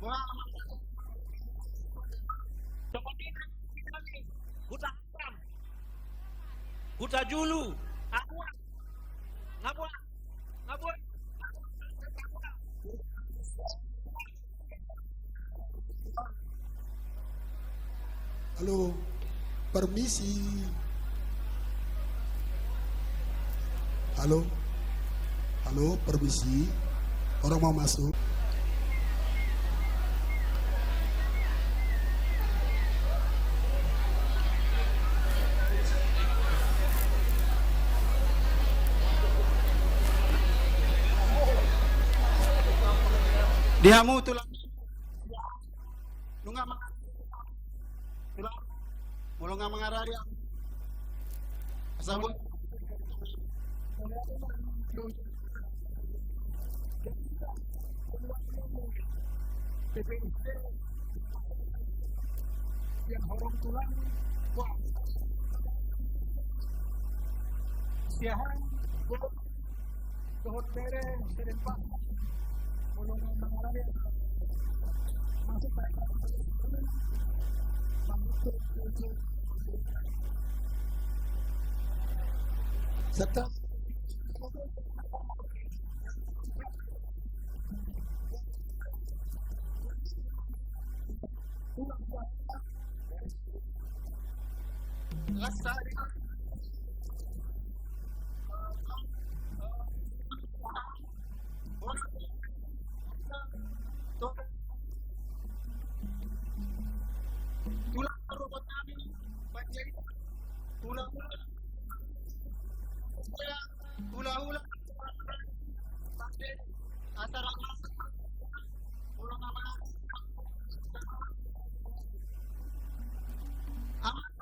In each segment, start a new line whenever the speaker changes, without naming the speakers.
Wah, kemudian Huta Haram, Huta Julu, Abua, Ngabua, Ngabua,
Halo, permisi. Halo, halo, permisi. Orang mau masuk.
dihamu tulang, lu nggak tulang, mulu nggak mengarah dia, asal yang horong tulang, wah, siahan, dohot bere, serempak, mulu nggak mengarah dia, masuk
Serta
rasa tulang robot kami, banjir, tulang hula-hula, antara pulau nama amat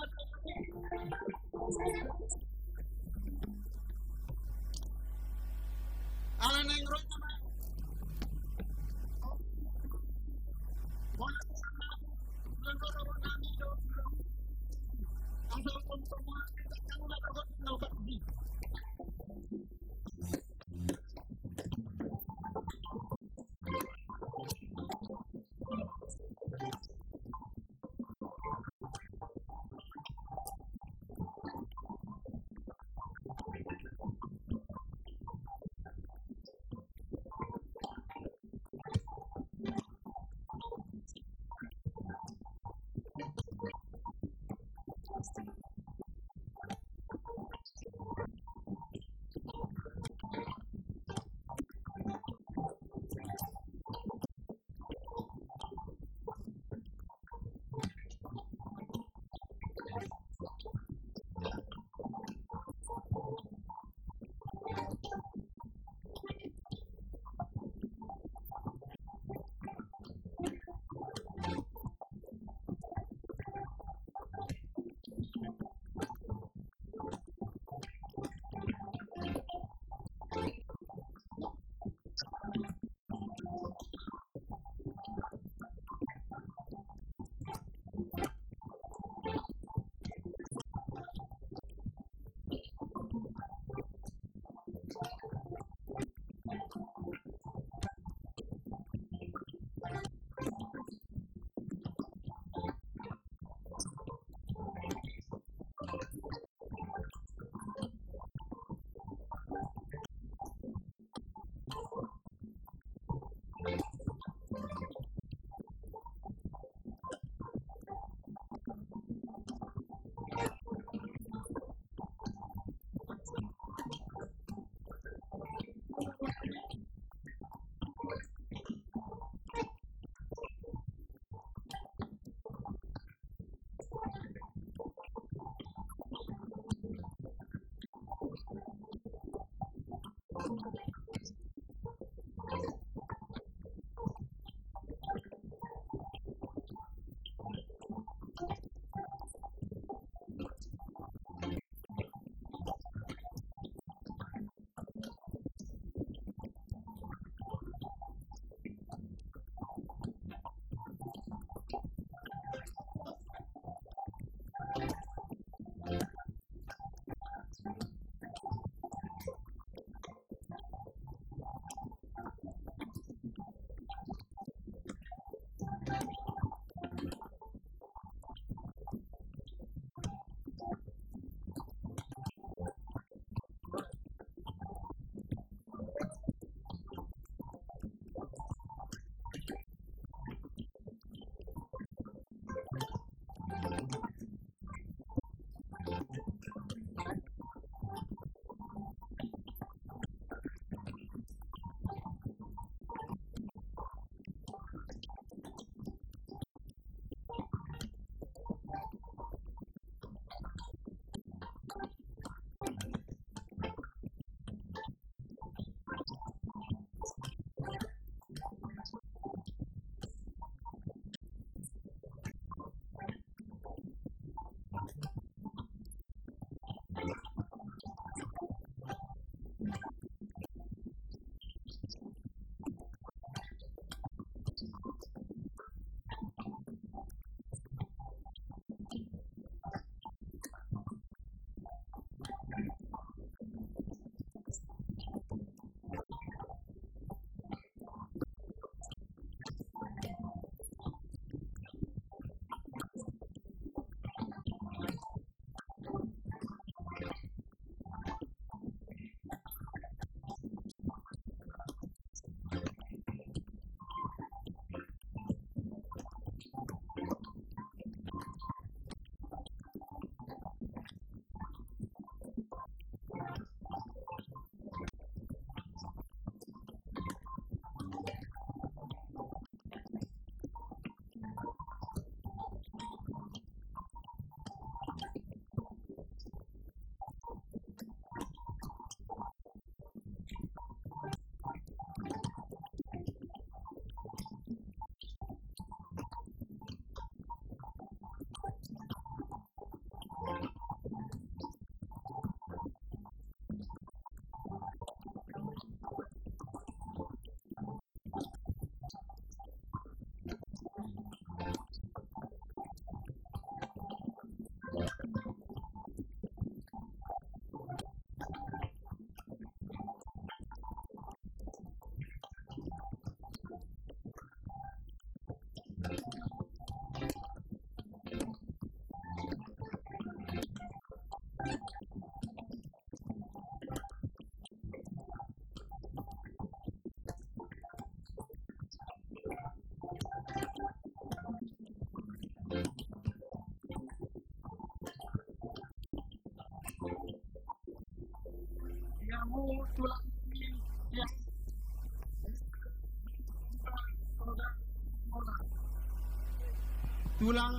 tulang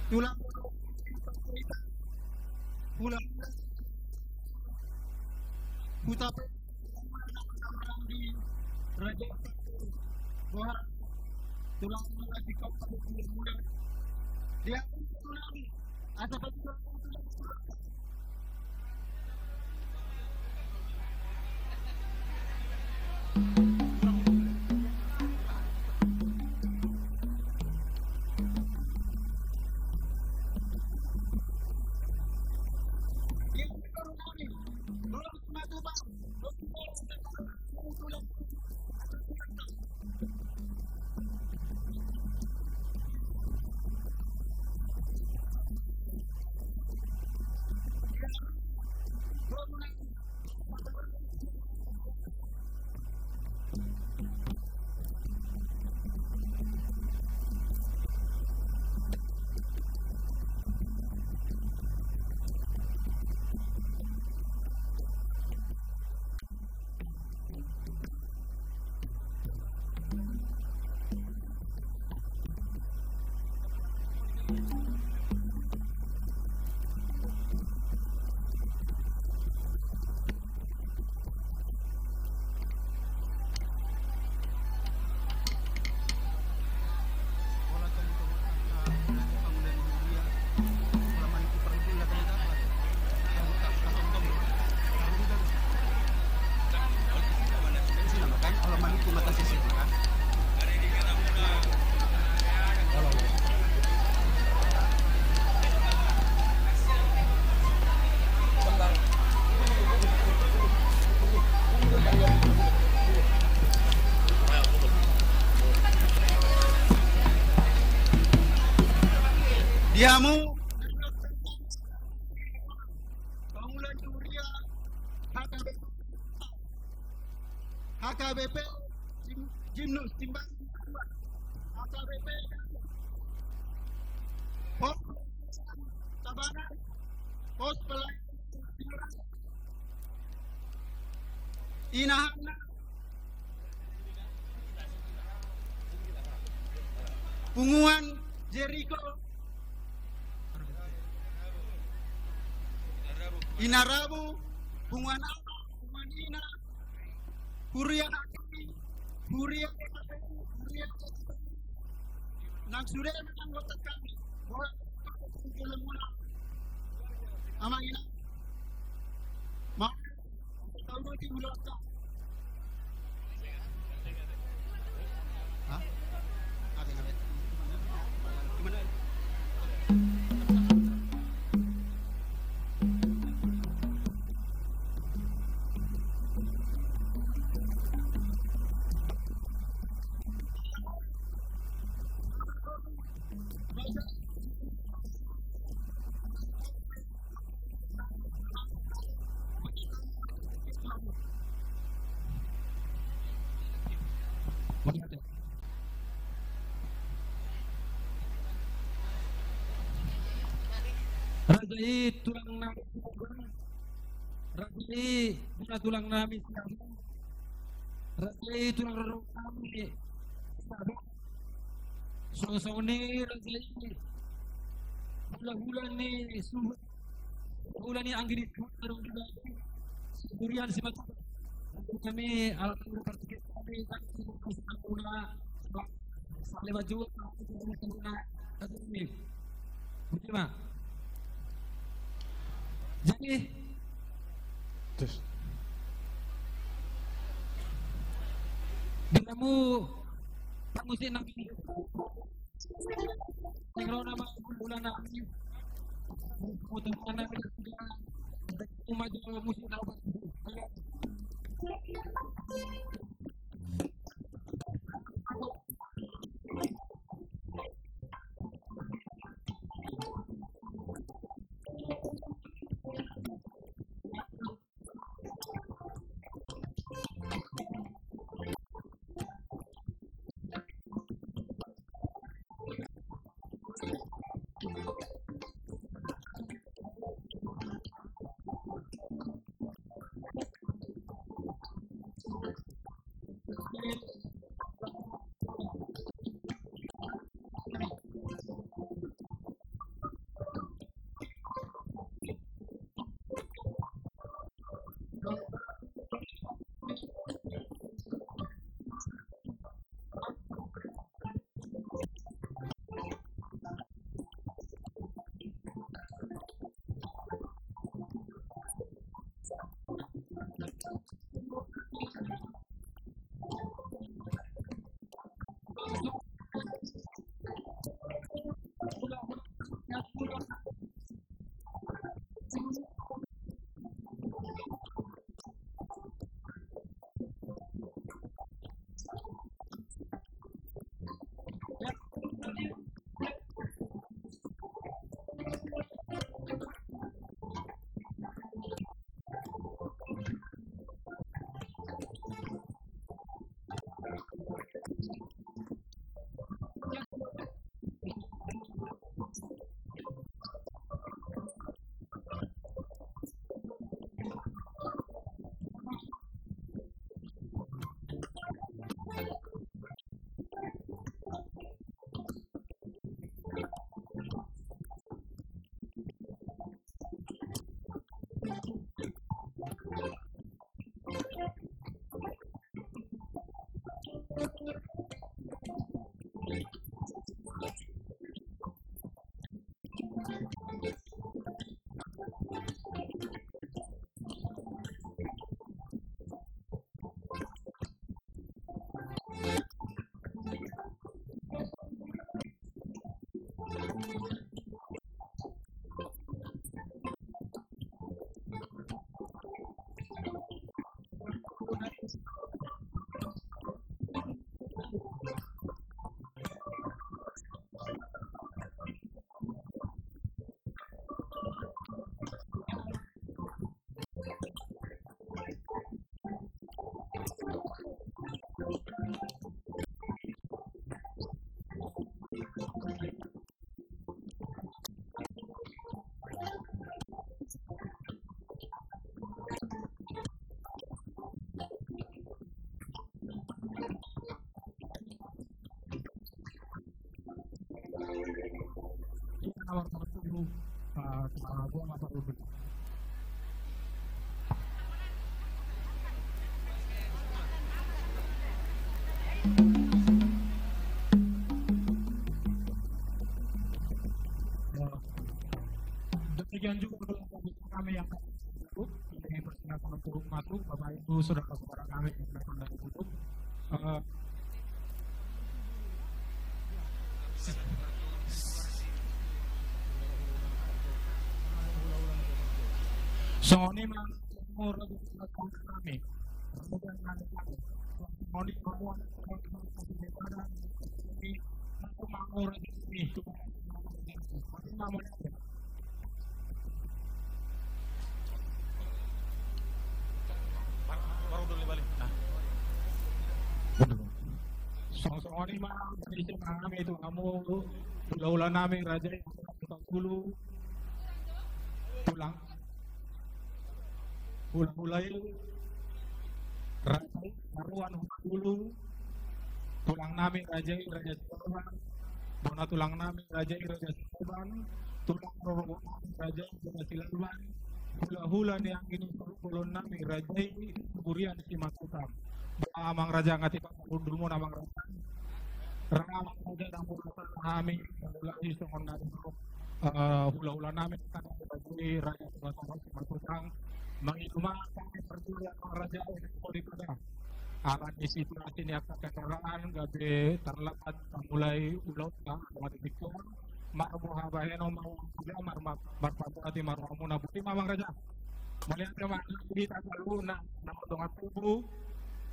yang tulang putar di Raja Barat tulang lagi kau muda dia tulang ada tulang Diamu Bangunan Duria HKBP Jimnus Timbang HKBP Pos Tabanan Pos Pelayanan Inahana Punguan Jericho Inarabu Punguan Apa Punguan Ina Huria Huria Nang sudah anggota kami bahwa mula amang ina mak tahu di mula ta hah ada gimana
Rajai tulang nami Rajai tulang nami Rajai tulang rorong kami so ni Rajai bulan ni suhu bulan ni anggiri tarung juga durian simat kami alhamdulillah partikip kami tak guna saleh baju guna ini bagaimana jadi kamu pangusin nabi kalau nama bulan nabi mudah nabi umat muslim tahu nawar dulu gua nggak perlu dulu. Demikian juga kami yang tutup, ini persilakan untuk masuk, Bapak Ibu saudara-saudara kami yang datang dari tutup. So ini mau kami, mau di pertemuan ini aku mau ini
baru dulu balik.
Soal ini mah dari kami itu kamu ulah namin raja dulu pulang raja karuan dulu tulang namin raja Silban bona tulang namin raja Silban tulang rorong raja Silban hula-hula yang ini pulon namin raja burian si Matutam amang raja ngati dulu mo namang raja ramang raja ng pulutan namin mula isong namin hula-hula namin raja raja si Matutam mengilumakan perjuangan ng raja o dito na akan isip natin yung kakaraan gabi terlepas mulai ulot na matibikon maruhabahin o marpapati maruhamuna buti mamang raja malihat naman kita dulu na namadungan tubo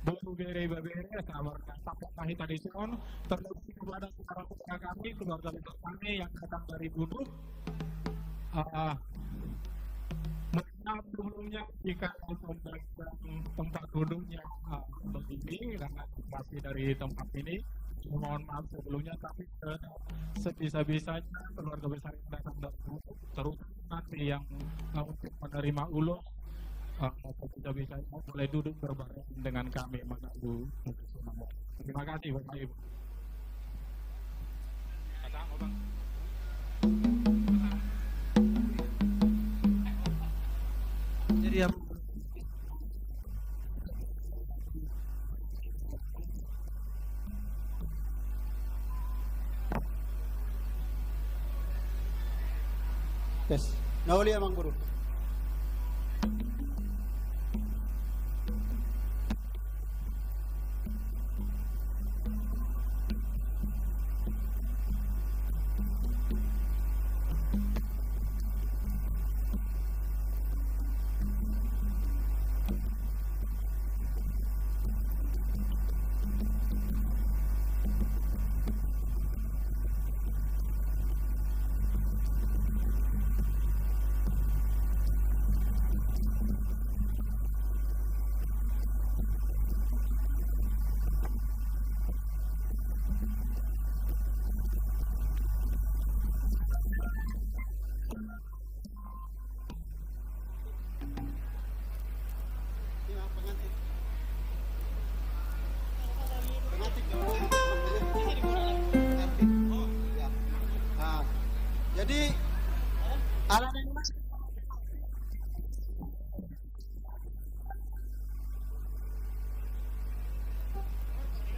baru bere-bere sama tapos nakita di sini terlebih kepada saudara-saudara kami keluarga kami yang datang dari Buduk sebelumnya jika tempat duduknya begini karena masih dari tempat ini mohon maaf sebelumnya tapi sebisa-bisanya keluarga besar yang datang dari terus nanti yang untuk menerima ulur sebisa-bisanya boleh duduk berbareng dengan kami Bapak-Ibu. Terima kasih Bapak-Ibu. Jadi ya
Yes, nauli amang guru. Jadi alat yang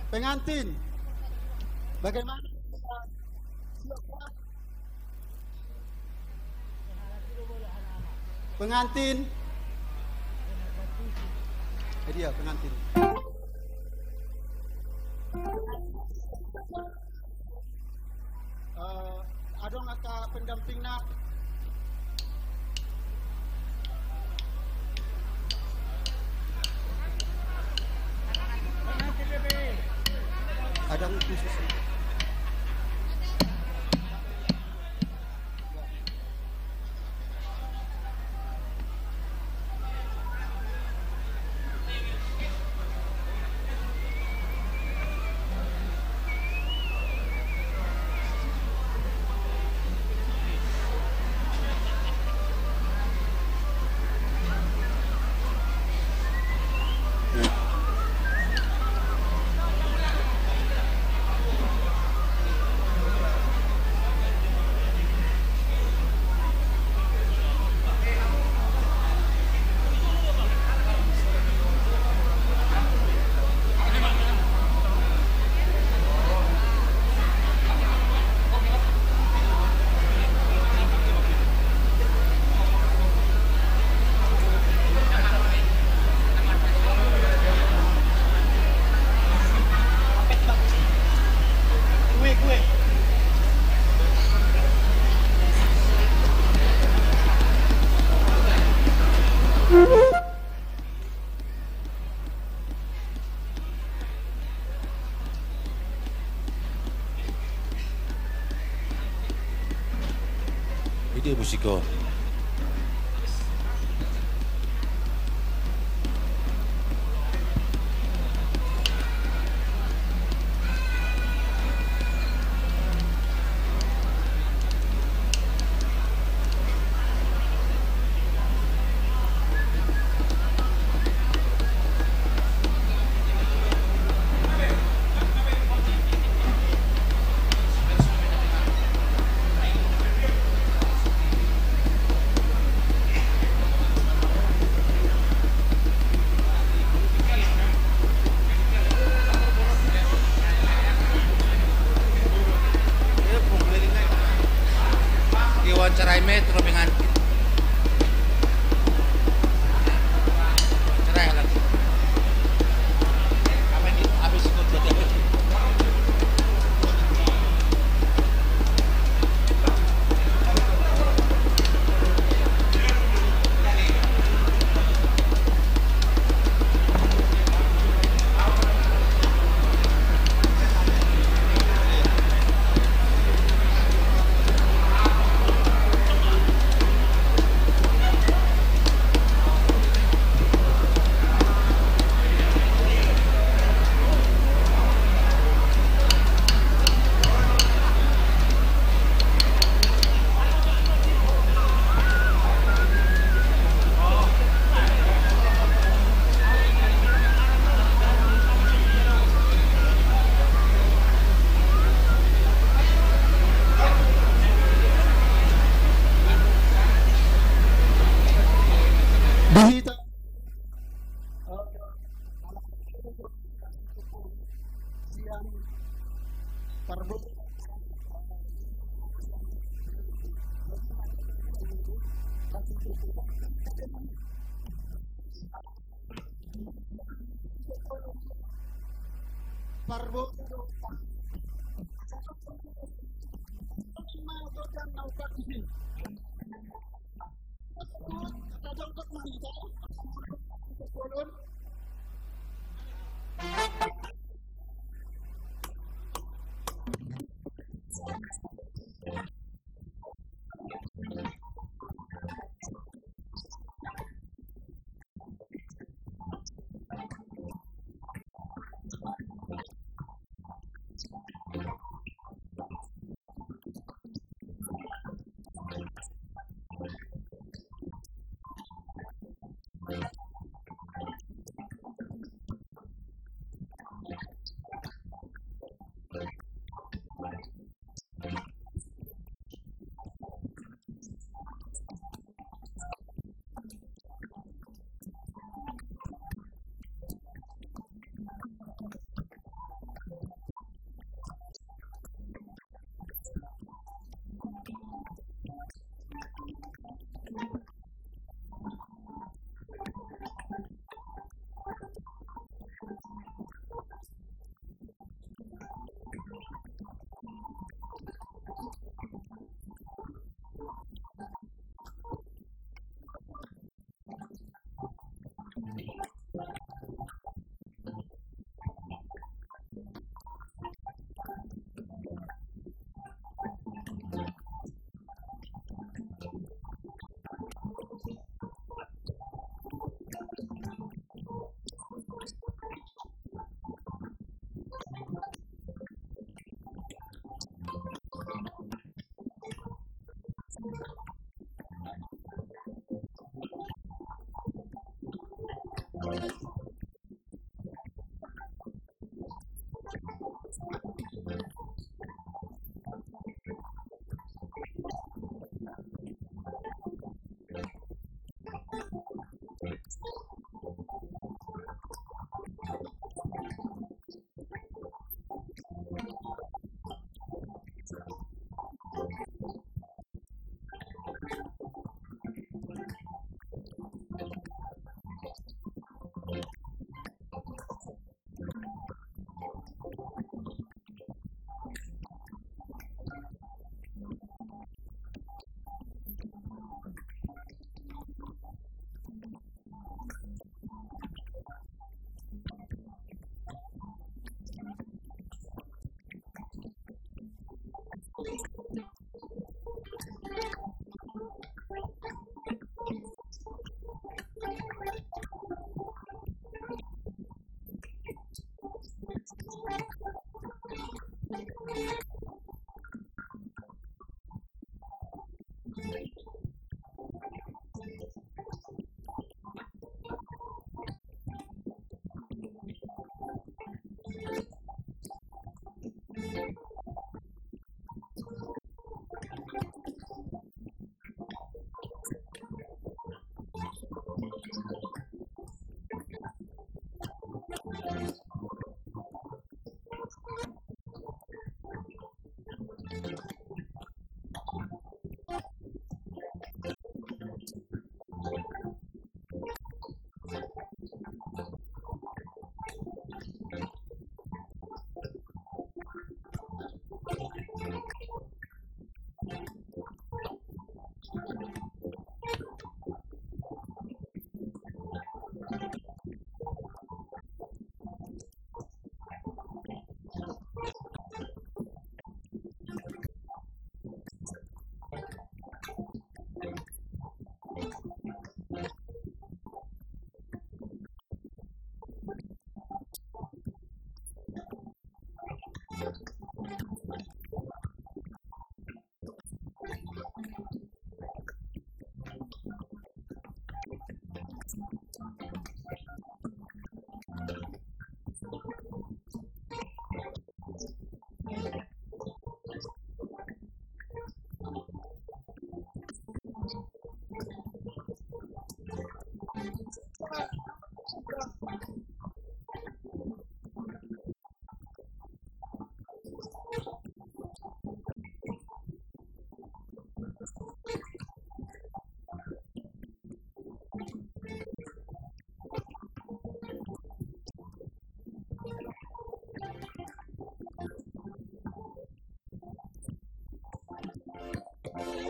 pengantin bagaimana pengantin jadi ya pengantin adong aka pendampingna adang khusus
Studio Musiko. Wawancarai Metro dengan cerai lagi. Apa ini habis ikut berarti apa?
Dihita. Siang Parbo. Parbo.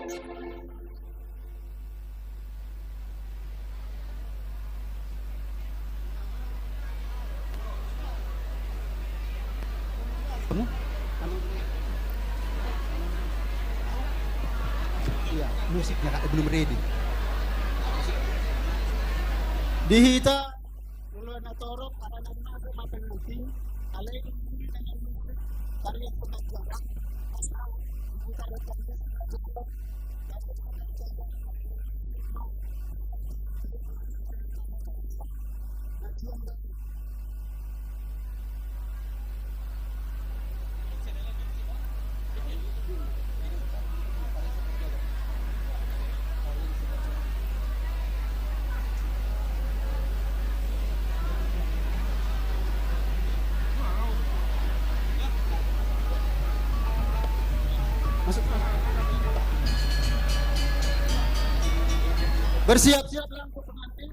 Iya, musiknya Kak, belum ready. Dihita Ulo na Toro para ng nago mapenalty. Alay ng karya pagkaklarang. Pasaw, ibuta na kanya sa nagkakot. Tapos masuk. Bersiap-siap lang po pengantin.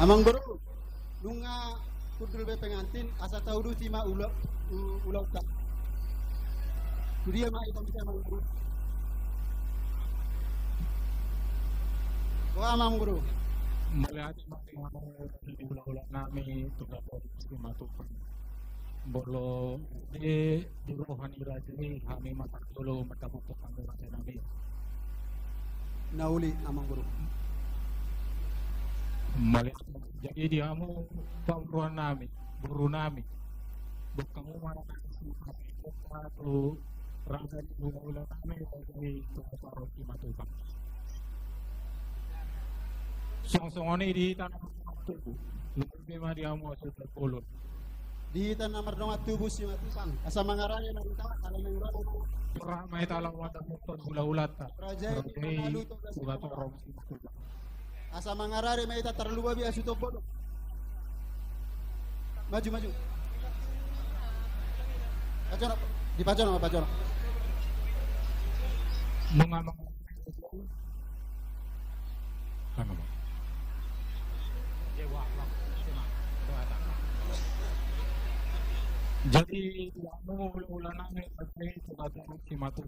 Amang bro, nunga kudul be pengantin asa tahu du tima ulau tak. Dia mah itu bisa amang bro. Wah amang bro.
Melihat bagaimana di ulah-ulah nami terdapat matukan bolo di rohani rajani kami matak dulu mendapat tukang raja nami
Nauli amang bro.
melihat jadi diamu pamruan nami guru nami bukan mana atau raja di ulah nami dari tukang matukan song-songone di tanah tubuh lebih mah dia mau sudah puluh
Di tanah mardonga tubuh si matukan. Asa mangaranya nanti kalau mengrado
pernah mai talang wata motor ulat
Raja ini
ulat orang
asa mangarare mai ta terluba bi asu topo. Maju. Pacono, di pacono.
mengamang ano ba jadi ano ulan namin kasi tumatawag si Matu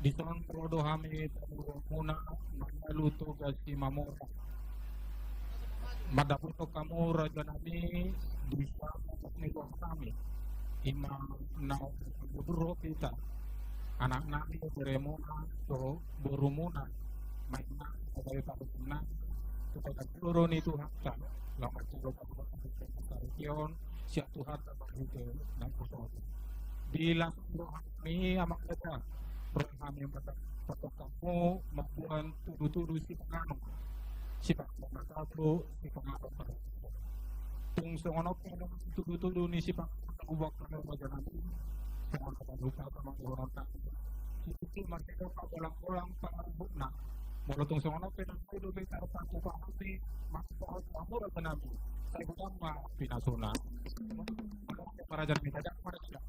di tahun prodo kami muna maluto kasi mamura madaputo kamura dyan nami bisa nito kami imang na buduro kita anak namin beremuna so buru muna may na kaya tapos na kapag turo nito hakta lamat turo sa region siya Tuhan terbaik dan kusol. Bila kami amak kita, kami patok kamu makuan tudu si pengano, si pengano si pengano pada. Tung songonok yang tudu ni si pengano ubah kami bajaran ini, songonok pembuka kami orang tak. Itu mereka pulang pengarbukna. Mulutung songonok yang tudu beta satu pahami masuk kamu dan nabi. Saya bukan mah pinasuna. Para jalan kita ada pada kita.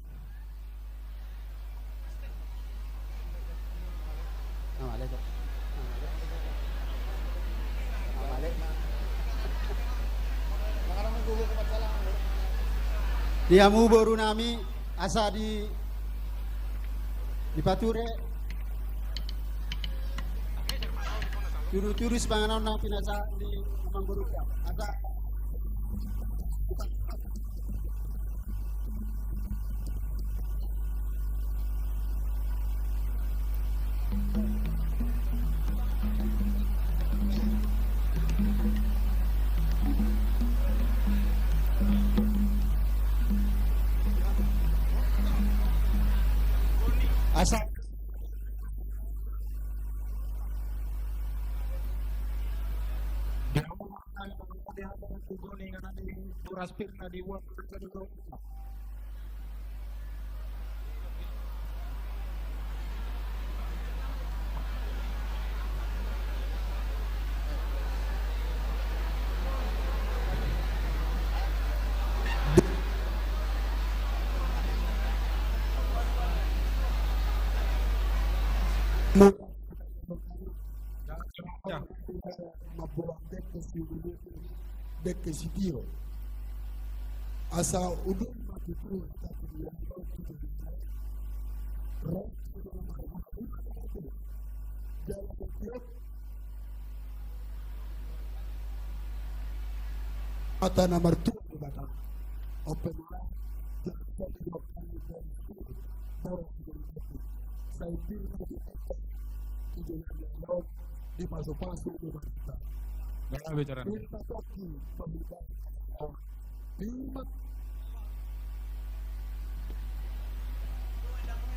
Diamu baru nami asa di Pature. Turu-turu sepanganan nang pinasa di Amang Baru. Asa asa
dia mau kuning ada di turaspir di uang kedua.
Dek si Dio asa udah matu mata nomor 2 di belakang open saya di pasu-pasu
Berapa bicara?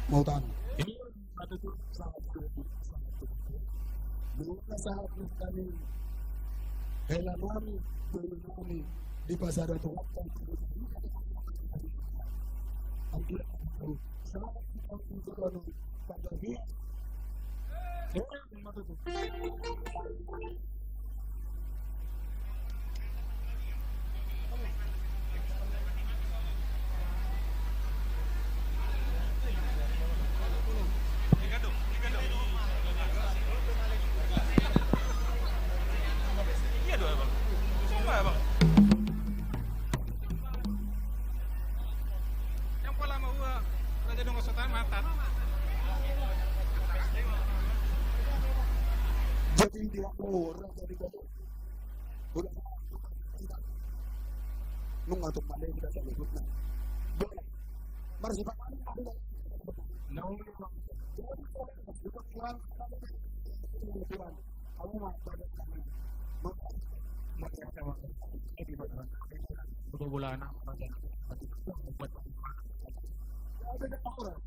Mau tanya?
Ini satu tuh sangat
saat kami helamami kami di pasar itu hindi ako raja di kato. Udah nung atong malay kita sa likod na. Boleh. Marsi pa kami ada.
Nauli lang.
Kamu mah pada kami.
Magkakawa. Hindi ba naman? Bulan na. Buat
Ada orang.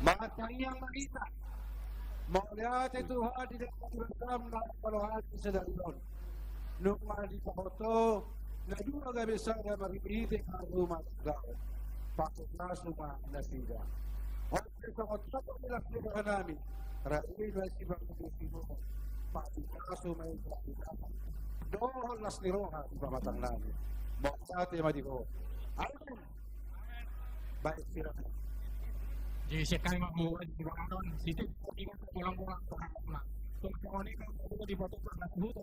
Mga kaniyang makita, maulihat Tuhan di dalam program dan perohati sedang nung di pakoto na dua gabisa na magiging ang rumah tao. Pakot na suma na sila. At sa kontrakto nila sila namin, rasin na si Bangkutino, pakot na suma yung kapitana. Doon las niroha di pamatang namin. Maksate madiko. Amen. Baik sila.
jadi sekarang magbuhat di Bangkon situ ingat pulang-pulang ke rumah. Tunggu kan di foto pernah buat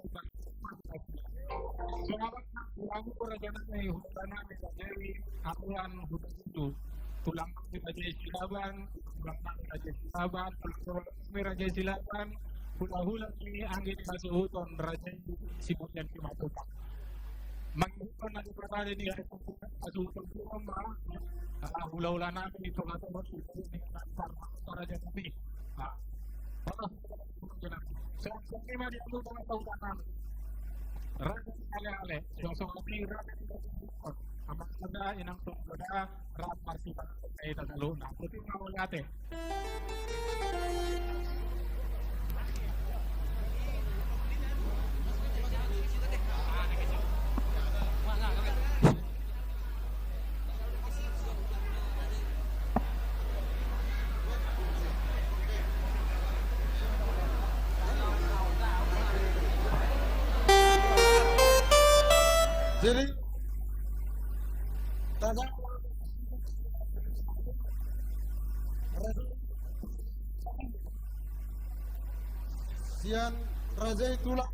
Selamat pulang ke raja hutana jadi aturan hutan itu tulang di Raja Silaban, tulang Raja Silaban, Raja Silaban, hula-hula ini angin masuk hutan Raja Sibulan Simaputak. Magbukan na di prepare di asusun ko ba hula-hula namin ito nga ito para dyan kami so kung ima di ako mga tautan namin raga ale-ale so kami raga ang mga inang tungkol rat marsipan ay tatalo na puti nga mo natin
Jadi tada sian raja itulah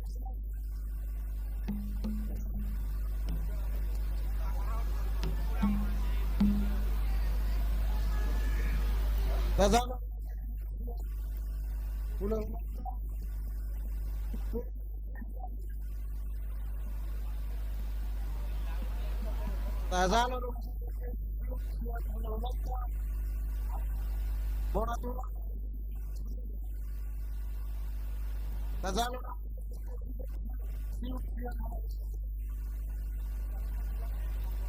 tada pulang Tazalo Bonatula Tazalo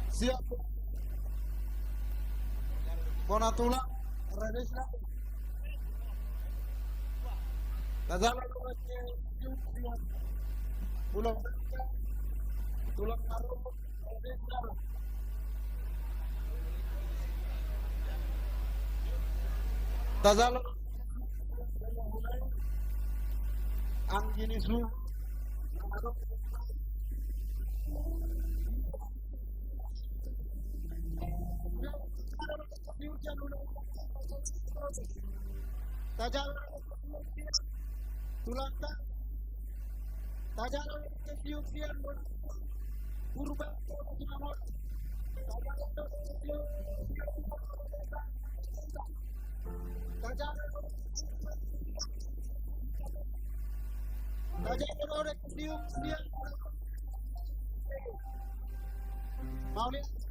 siap Bonatula Radesna Tazalo Pulang Tulang Maru Radesna Tazalo ang ginisu Tazalo tulangta Tazalo kepiukian purba Tazalo Tajam orang kesium dia. Mau lihat?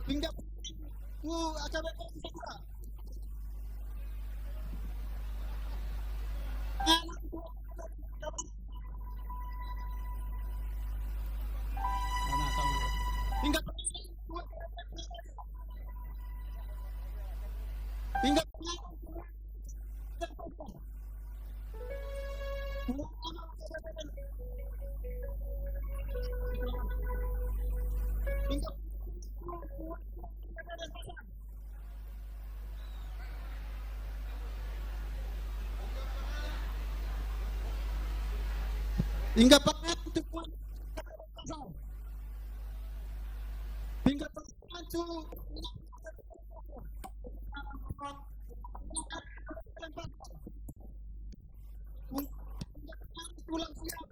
Hingga ku akan berkata hingga hingga hingga pangan untuk hingga pangan tu pulang siap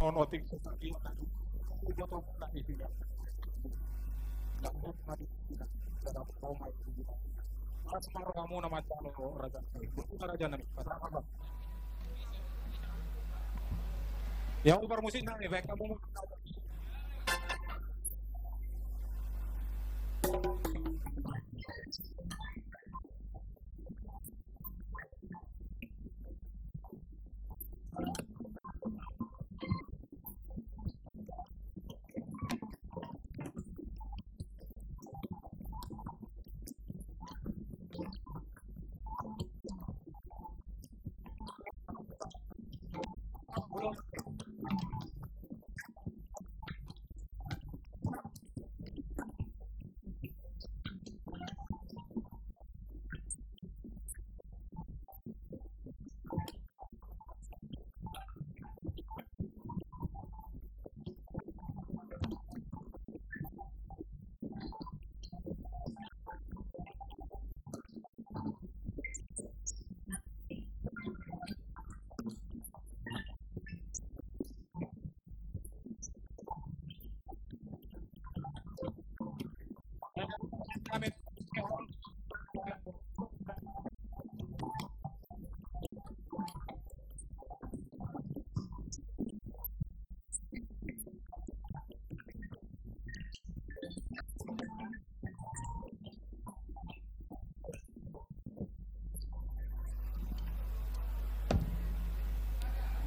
nonotik sekali jatuh tak tidak nggak mati tidak dalam trauma itu juga. Mas kamu nama calo raja bukan raja nih pasal apa? Yang upar musik nang efek kamu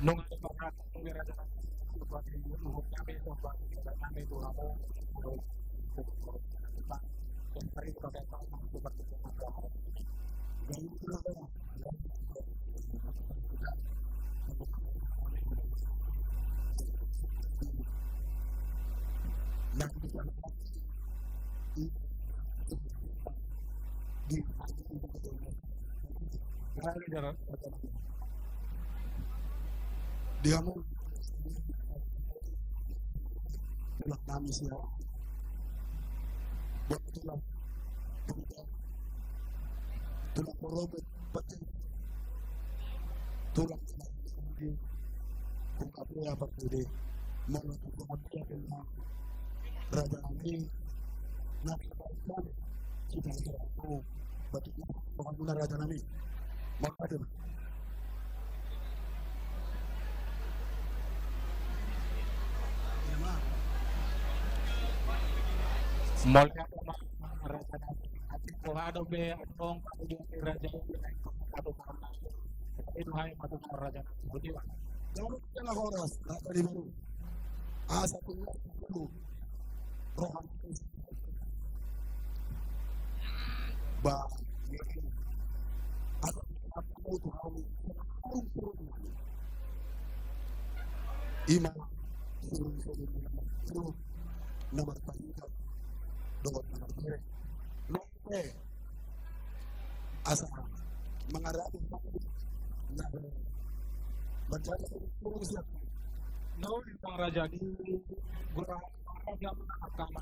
nung raja seperti luhut kami seperti kami itu kamu yang sering pakai sama seperti
dia mau tulak kami siya buat tulak po Robert pati tulak kung apa ya pati menentukan na raja kami nakikita kita ako pati na raja kami makadam
Mulai raja nanti ada be atong raja atau karena itu hai atau raja begitu.
Kalau kita oras dari baru asa dulu rohan ba atau apa itu kamu iman suruh nomor pangkat doon nomor 3 nomor asa mengarahkan na berjalan terus ya
no tentang raja di gurang raja agama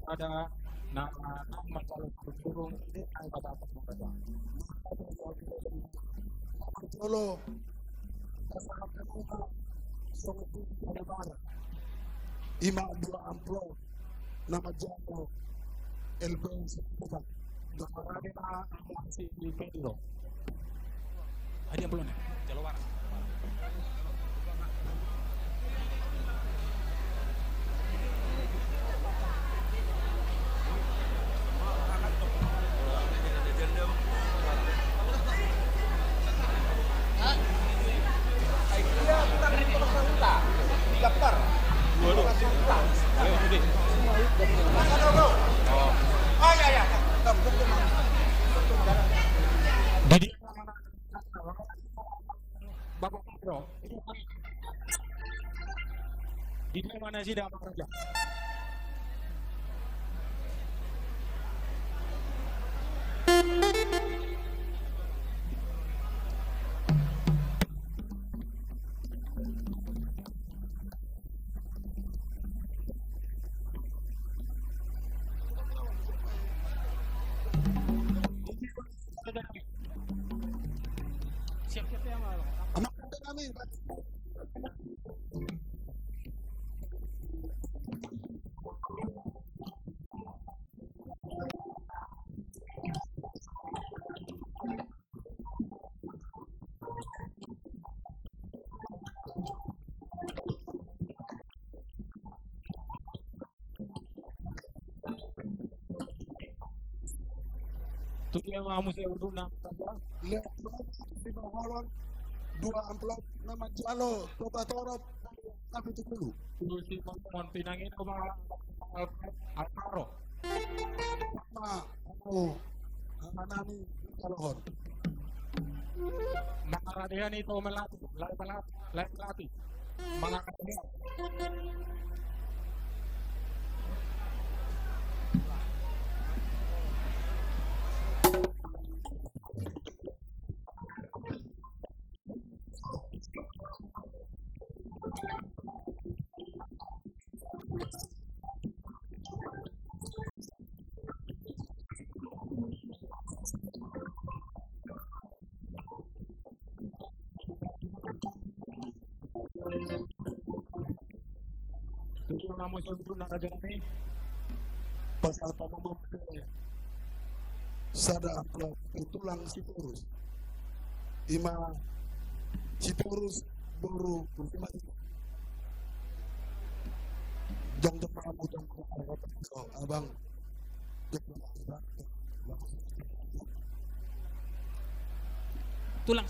ada nama masalah burung ini kata apa raja
solo ima dua amplop nama jago LBS bukan
Domarada si Pedro. Ada yang belum ya? Jalawar. Jadi Bapak Pedro, di mana sih dapat kerja?
anak namin
Tu dia mamu saya uduna saja.
Lihat di bawah 2 amplop nama Jalo Toba Torop tapi itu dulu.
Tu si mon pinangin ko mga Alparo.
Manani Kalohon.
Mga radihan ito melati. Mga kanya. Tu mamu saya uduna saja ni.
Pasal pamam sada amplop tulang si Turus. Ima si Turus baru berfirman jang depan mudah so abang
Tulang.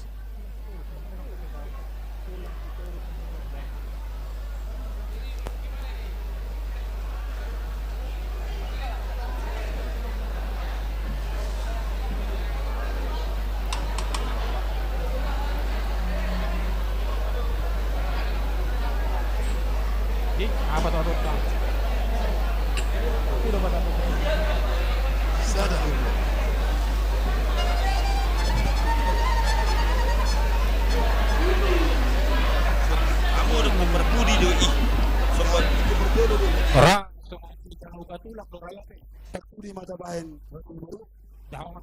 Apa tu? Udah pada.
sada amplop.
Kamu udah berbudi doi. Sobat
Itu berbeda dulu.
Orang semua kita lupa tulang lo raya.
Satu di mata bahan baru
Jangan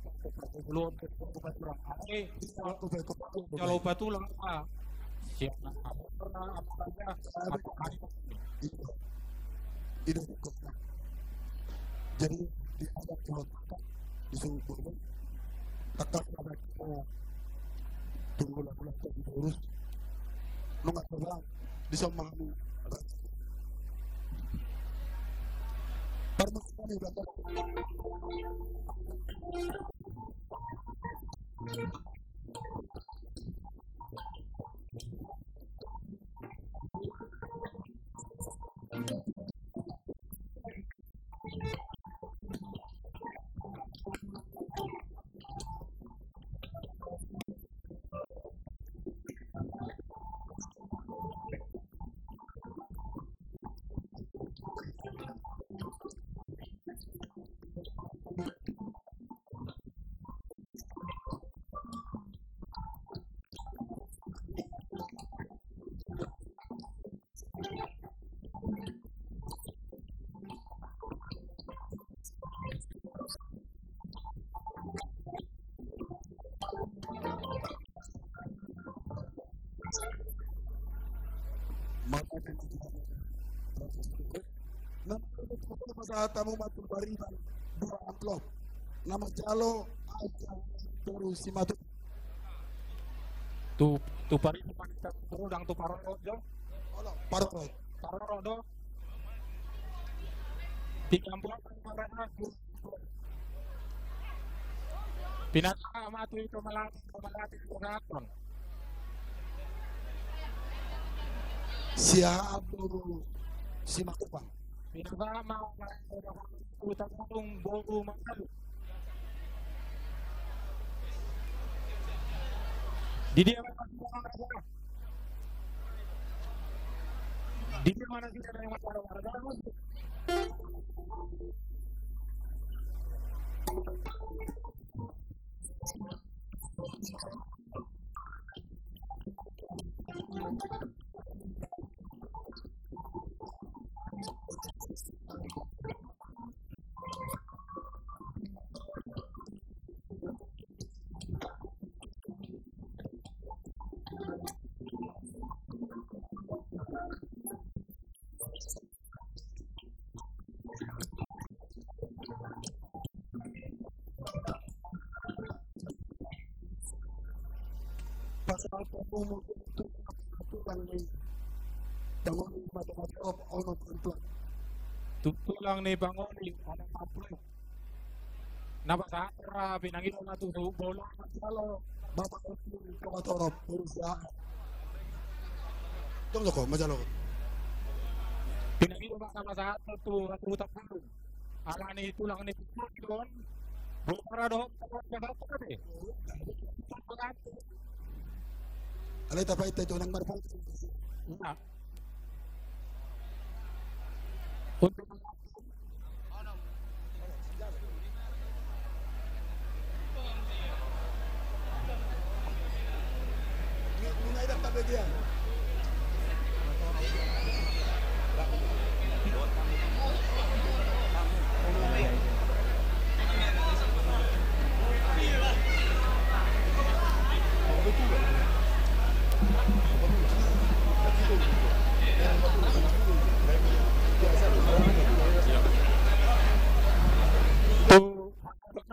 belum kita kurang.
aku baik
Kalau lupa tulang siap nak kamu pernah apa saja.
itu cukup. Jadi di ada pulau disuruh turun tetap ada kita tunggu lalu diurus lu nggak terbang bisa mengamu permasalahan di belakang Masa tamu matul barisan 2 amplop nama Jalo aja terus si matu
Tu pari kita udang tu parodo.
parot
Parodo. 30 parana. Pinaka tu itu melati itu raton.
siap dulu si matu bang
Pinaka mau utang bolu malu. Di dia mana sih ada yang masalah.
pasal umum itu kan bangun matematik of ono pelan
Tulang ni bangun ni ada apa? Napa sa pinangilo na to bola
Kalau Bapak Kawatorop Purusya. Tunggu kok, masalah.
pinangilo na sa to utak ko. Ala ni tulang ni Pukon. Para do ka de.
Alay tapay tayo ng marpal.
Na. Untuk
Mungay na tabi diyan.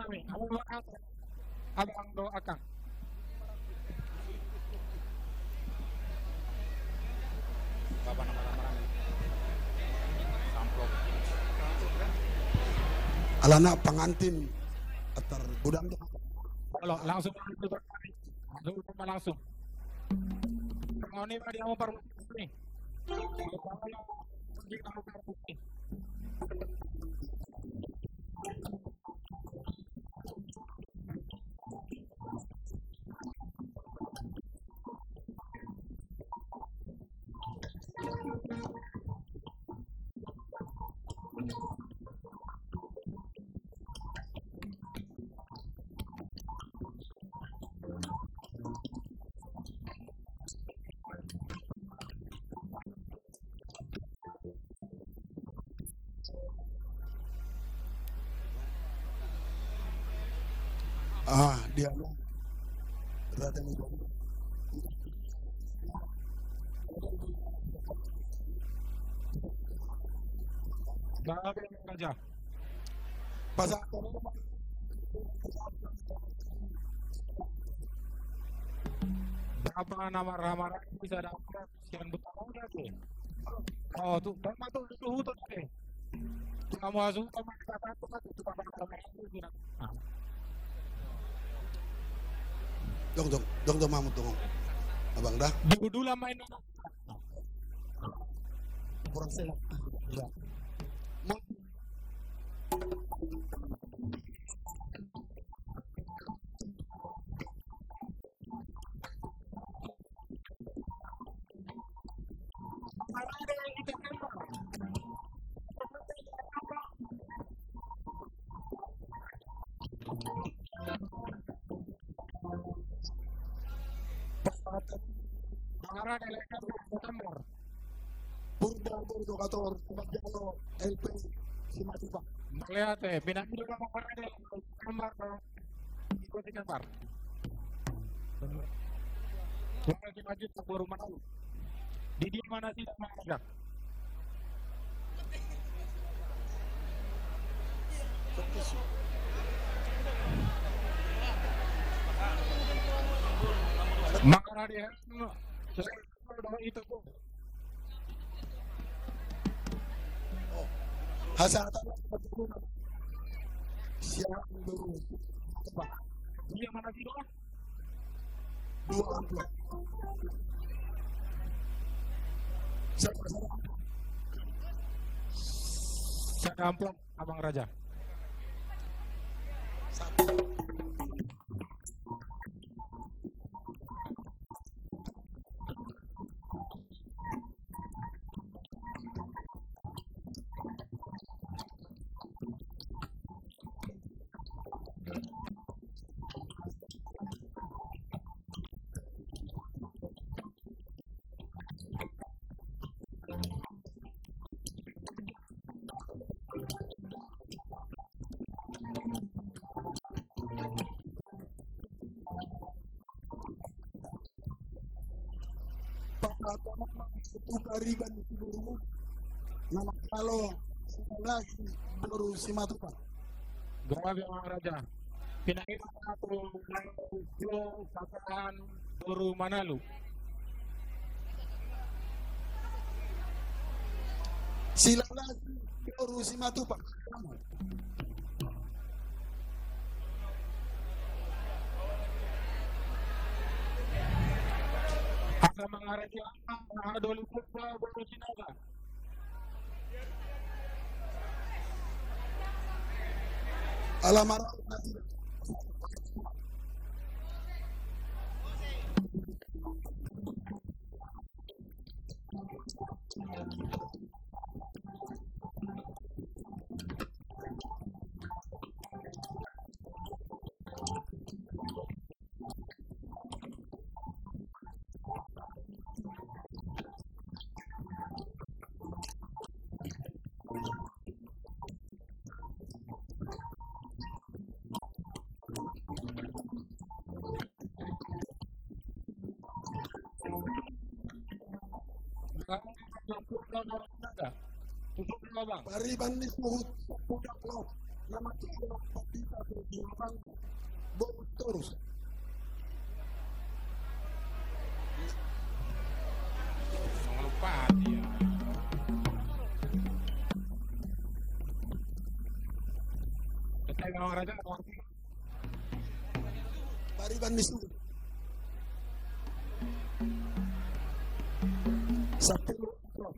nami, kamu abang doakan. Bapak nama-nama amplop.
Alana pengantin atar gudang doa.
Kalau langsung langsung. Mau nih dia mau paruh nih.
Dia berada di bawah.
Bapak aja.
Pasal
Berapa nama ramara bisa dapat sekian berapa lagi? Oh tuh, sama tuh hutan deh. Kamu masuk sama kata itu kan itu sama itu.
Dong mamu tunggu. Abang dah.
Dulu main
Kurang sehat. Ya.
Arah delekan September.
Burdo kator Majalo LP Simatipa.
Melihat pindah itu kamu pernah ada gambar ikut gambar. Cuma lagi maju tak baru mana lu? Di mana sih tak ada? Makanya dia itu kok.
Hasatan siapa dulu?
Dia mana sih lo?
2 amplop. Siapa?
Saya amplop Abang Raja.
Itu kariban dulu. Nama kalau 19 baru Simatupa.
Grabe Abang Raja. Pinakita ko ng Patahan, Doro Manalo.
Sila lagi baru Simatupa.
Masa mengarahkan Adoli Purba Boru Sinaga.
Alamara
Tutup lubang.
Pariban ni Suhut Pudak Laut. Nama Calo Patita Perjuangan Boru Torus.
Lupa dia. Kita memang raja
Pariban ni Suhut. Sapelo Club.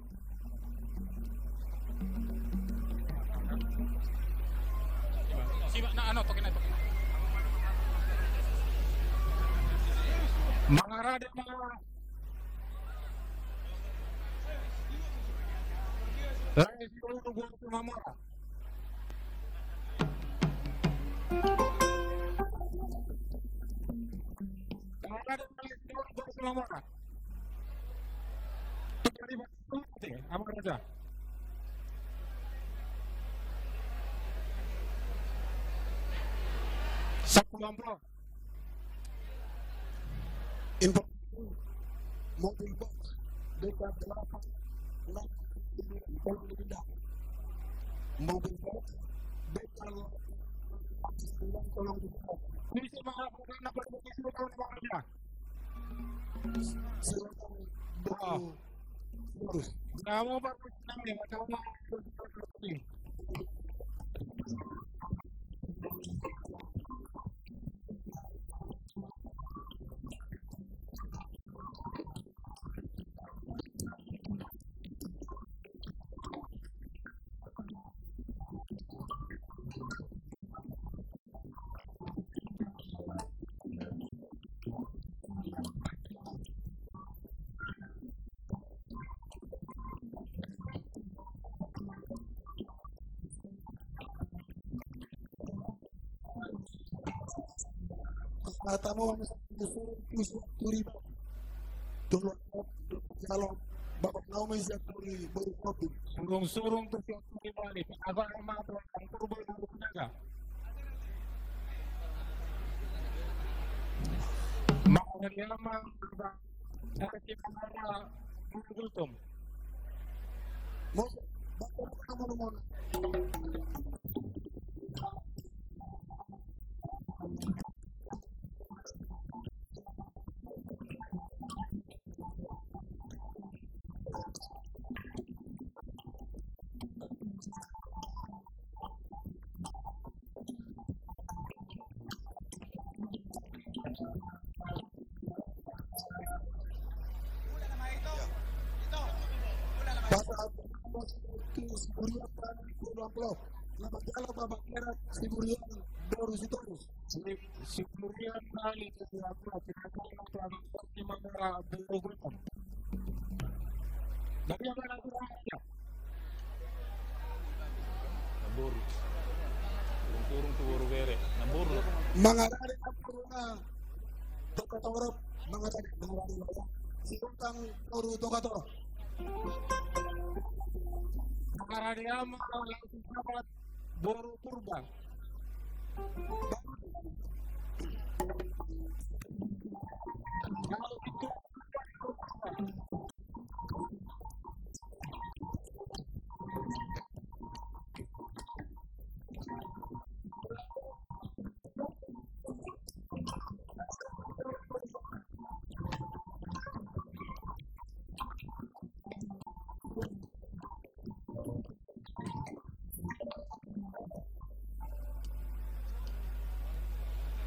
Siapa na tokin na. Mga rada mga Rai siguro gua Mamora. Mga rada mga siguro gua Mamora. Apa raja? Satu lampau.
Info mobil box dekat 8 mobil box dekat tolong
Ini sih mahal bukan nak berbukit itu tahun apa raja?
silakan Boru Torus.
Kamu baru namanya macam mana?
Tamu disuruh turi tolong kalau bapak naumi siap turi baru kopi
Surung-surung tu siap turi balik. Agak ramah tu orang kurban baru penaga. Mak dia lama saya kita mana gultum.
mau bapak kamu mau Siburian pulang pulau nama jalan babak merah Siburian Boru Torus.
Siburian kali ke apa kita kalau di mana bergultum. Dari apa lagi ya?
Nabur. Turun tu baru bere. Nabur.
Mengadari apuruna Tokatoro mengadari si utang Boru Tokatoro.
Karena dia mau langsung dapat Boru Purba. Kalau itu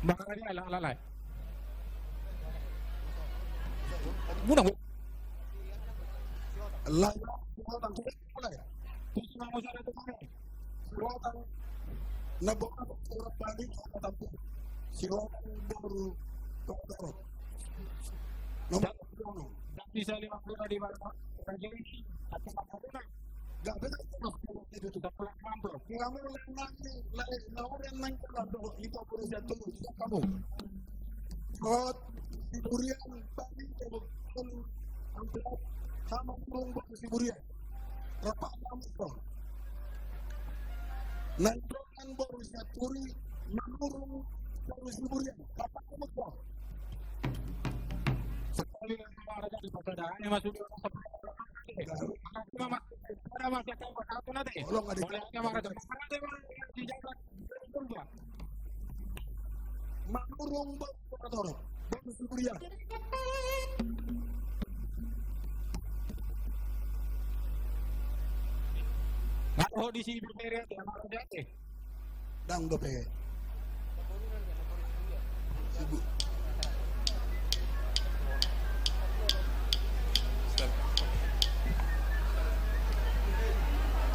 Baka dia alang-alalay. Muna mo.
Layak Sultan mulai.
Terus mau sana itu mana?
Sultan nabuka surat balik tapi Sultan baru Toro. Nomor 1.
Dan bisa 50 di mana? Raja ini atau mana?
Gak beda itu
Sudah pulang mampu.
kamu yang nang kalau itu boleh jatuh kamu. Kot Siburian tadi kamu angkat sama burung Siburian. Rapat kamu. Naikkan baru Saturi menurun baru Siburian. Rapat kamu.
Sekali yang ada di peradaannya masuk di dalam cuma ada masih satu nanti. Boleh marah di jalan
Menurun baru baru Siburian.
Oh di sini berbeda ya marah deh.
Dang dope. Sibuk.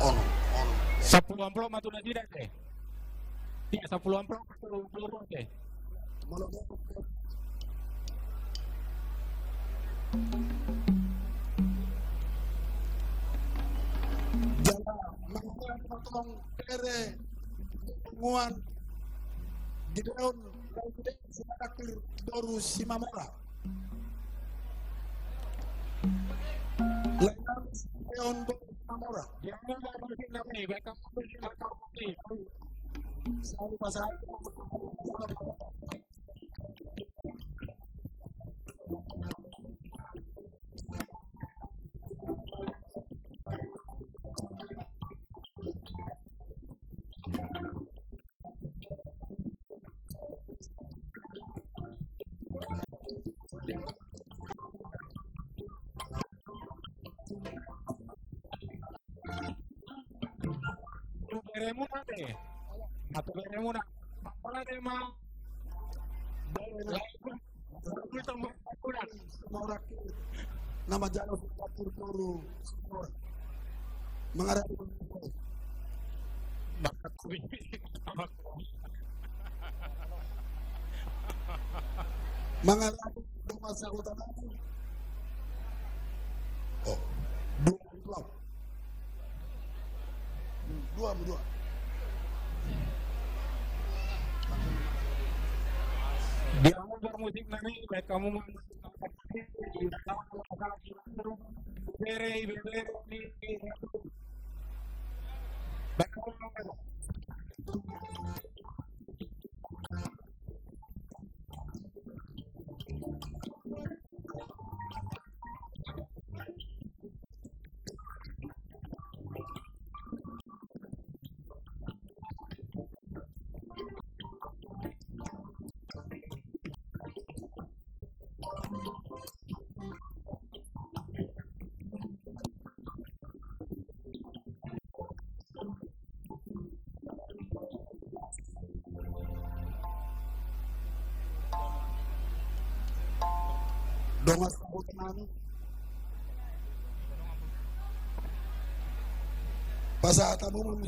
Ono.
10 amplop matu na tidak deh. Iya 10 amplop peluru deh.
Malah jalan menguat potong kere muan di daun dan simakakir doru simamara lengan daun doru simamara
Yang mana mungkin namanya baik kamu mungkin atau mungkin
selalu pasal
beremu nanti. Atau beremu nak. Mana deh mah?
nama jalan dapur doru mengarah mengarah rumah sahutan oh 2 amplop 2
Dia mau bermusik nanti, baik kamu mau bere ini, baik kamu mau
dongas sahutan pasahatamu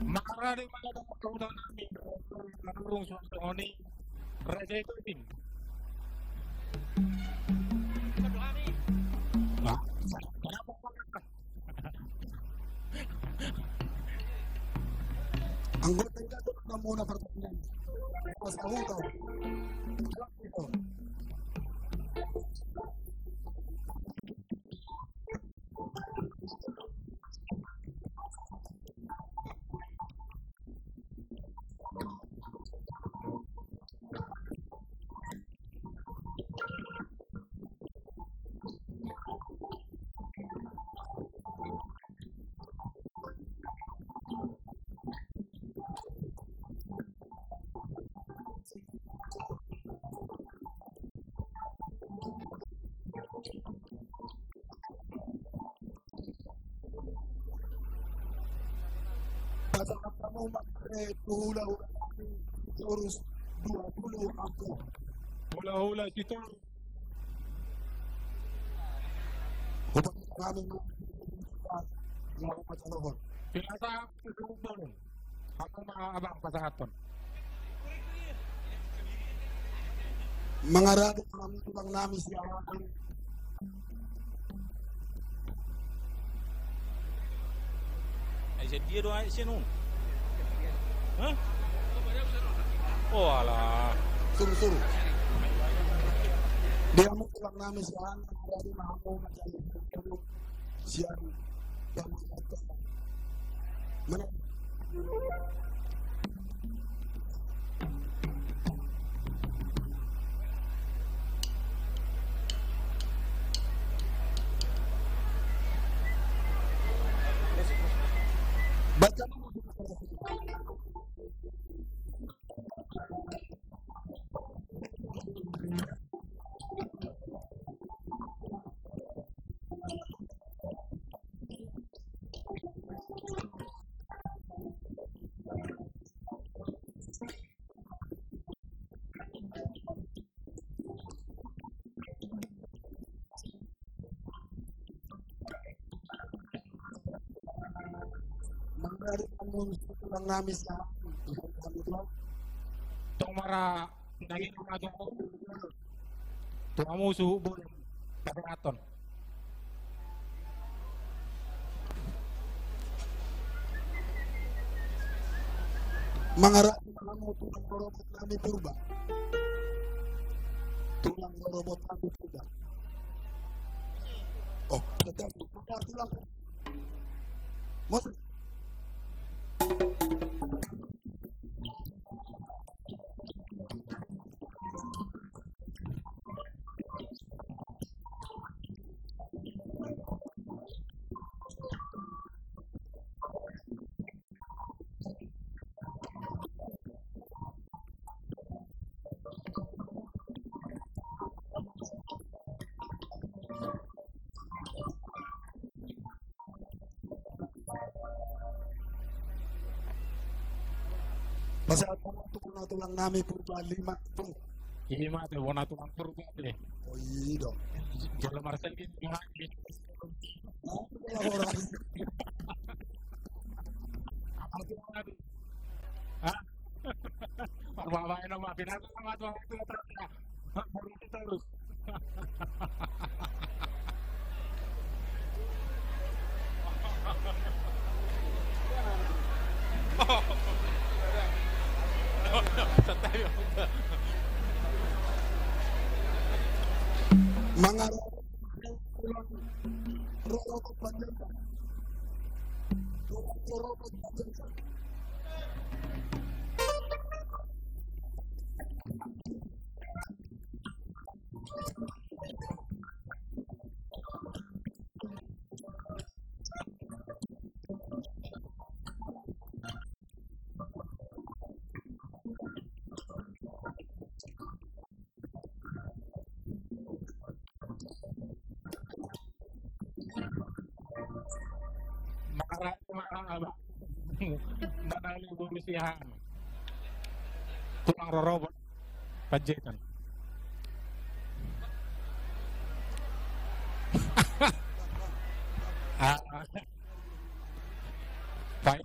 marah di mana ada kemudahan kami menurung suatu oni raja itu tim. Nah, kenapa?
anggota itu kamu na pertanyaan pas tahu tahu pasal kamu pakai pulau terus 20 amplop
Hula-hula situ.
Upang kami mga pasalohon.
Pinasa susubukan. Ako mga abang pasahaton.
Mga rado kami tulang namin siya
Ay, dia doang ay siya nun. Hah? Oh, alah.
suruh-suruh. Dia mo tulang namin siya rado na ako masyadong siya yang mengatakan mana baca mengarit ang tulang namin siya
Itong mara daging mga ko. Tuamo suhubon. Pasahaton.
mga rado mo tulang robot namin purba tulang robot namin purba oh tetap tulang Mas Pasal tulang namin purba 5 po.
Ini mah tuh warna tulang purba deh.
Oh iya dong.
Kalau Marcel gitu gimana?
Orang
Apa tuh lagi? Hah? Apa nama binatang sama tuh itu terus. Baru kita terus.
mga robot panjang. Robot panjang.
Manali Burisihan. Tulang robot pajetan. Baik.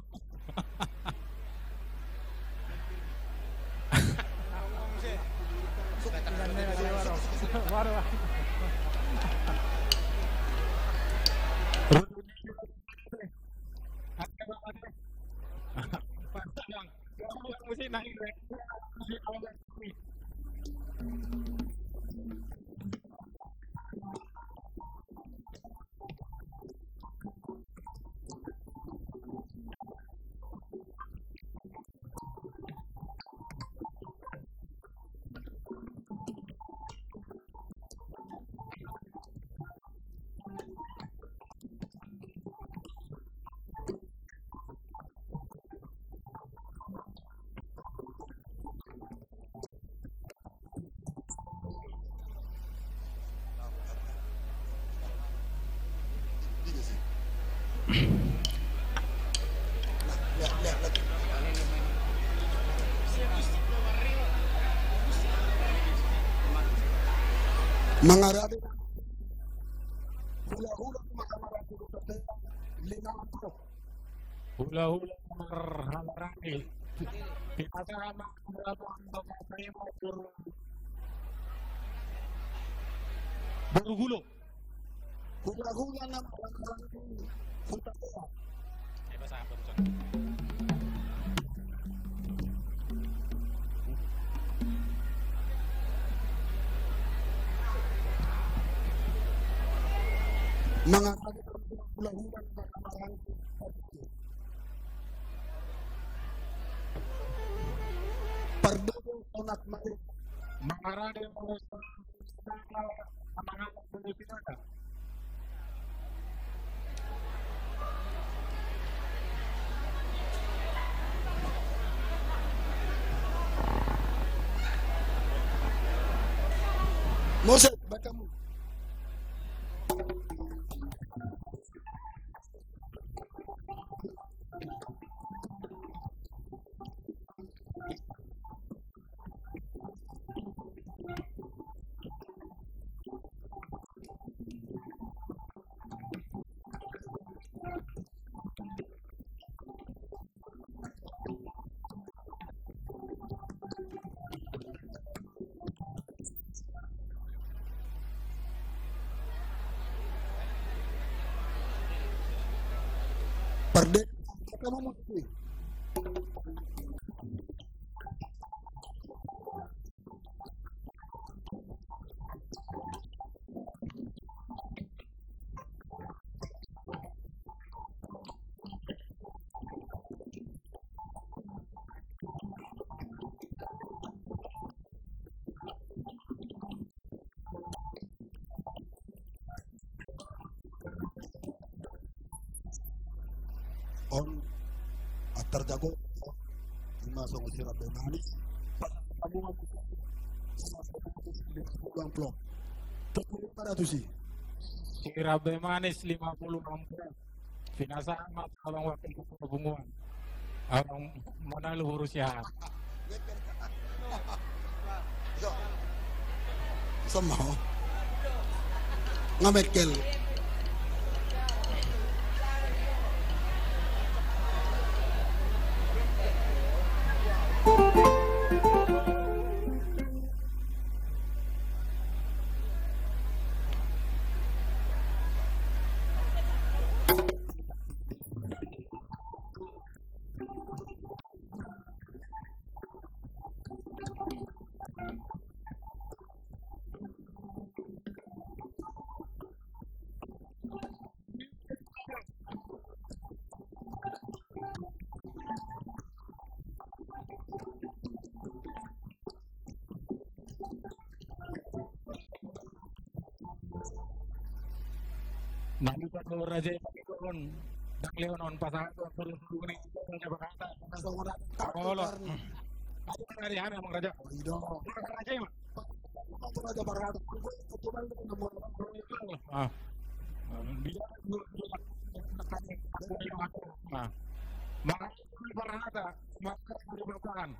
Mengarade hula-hula Mahkamah Agung 50.
Hula-hula marhalarani. Pinasama berapa untuk terima Borgulo.
Hula-hula na Mahkamah Hutapea.
Bahasa apa tuh?
Mengarade hula-hula na Mahkamah Agung. Pardobo Onat Mari.
Mengarade amanat Filipina.
Moses, baca mo. Pardek, baca mo mo. On terjago masuk usia Benanis tabungan sama plong terkulit pada tu sih
Irabe Manis 50 ampere. Pinasama abang wakil kepabunguan. Abang manalo hurusya.
sama ngametkel
Nalipat ko raja ipakikon. Dakleon on pasangan ko suruh ni raja berkata.
langsung orang
Kalau aku kan hari hari emang raja.
Ido
Raja emang.
aku aja barat kebetulan nomor
Ah. Dia Nah, makanya Baranata maka diberkahan.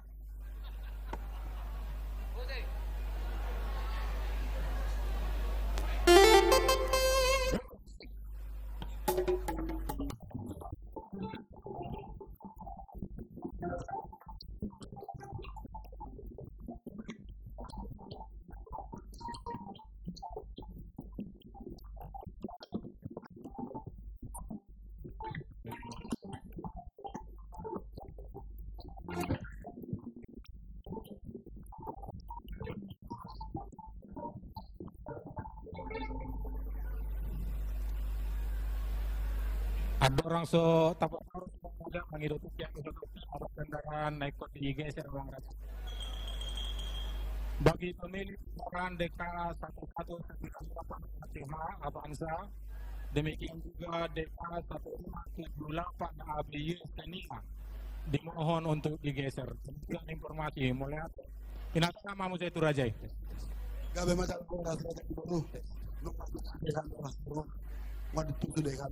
Ada orang so tapak harus mengajar menghidupi yang itu ada kendaraan naik kota digeser bang raja. Bagi pemilih orang DK 1198 Avanza, demikian juga DK 1578 ABY Senia dimohon untuk digeser. Demikian informasi mulai pinasa mamu saya itu raja.
gabe macam orang sudah baru lupa dengan orang baru mau ditutup dengan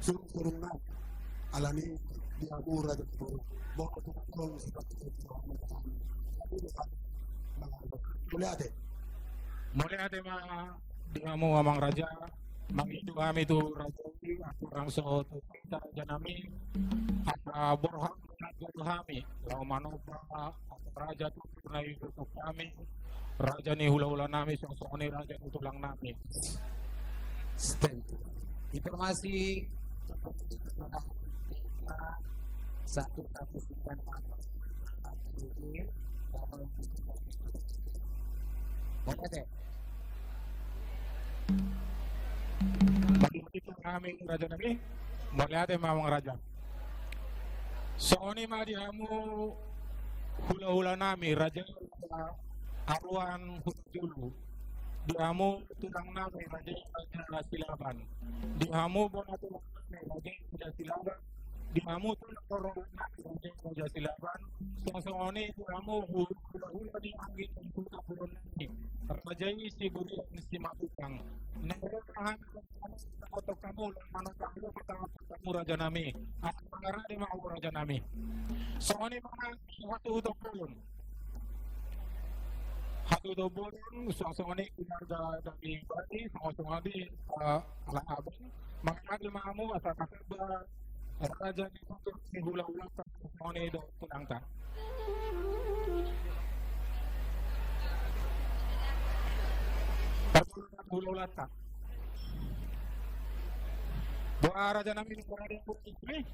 suruh alami di Amura dan baru bawa turun seperti itu. Boleh ate.
Mulai ada dia mau amang raja, mangidu kami tu raja kurang so tu raja nami, apa borham kami, lau manoba raja tu pernah ikut kami, raja ni hula-hula nami, so ni raja tu tulang nami.
Informasi satu kasus ikan boleh deh.
Bagi kami raja nami, mulai ada mamang raja. So ni madihamu hula-hula nami raja aruan dulu. Dihamu tulang nami raja silaban. Dihamu bona tulang nami raja silaban. Dihamu tulang orang nami raja silaban. So ni dihamu hula-hula di angin untuk turun nami. Raja ini si buri si matutang. Nangkahan atau kamu mana kamu kamu raja nami. Apa pengarah di mau raja nami. So ni mana waktu untuk turun. Hatu dobon suasana keluarga dari Bali sama di ala abang makanya mamu asal kasar raja di untuk hula-hula semua itu tunangta. Hula-hula tak. Buat raja nami di Korea putih ni.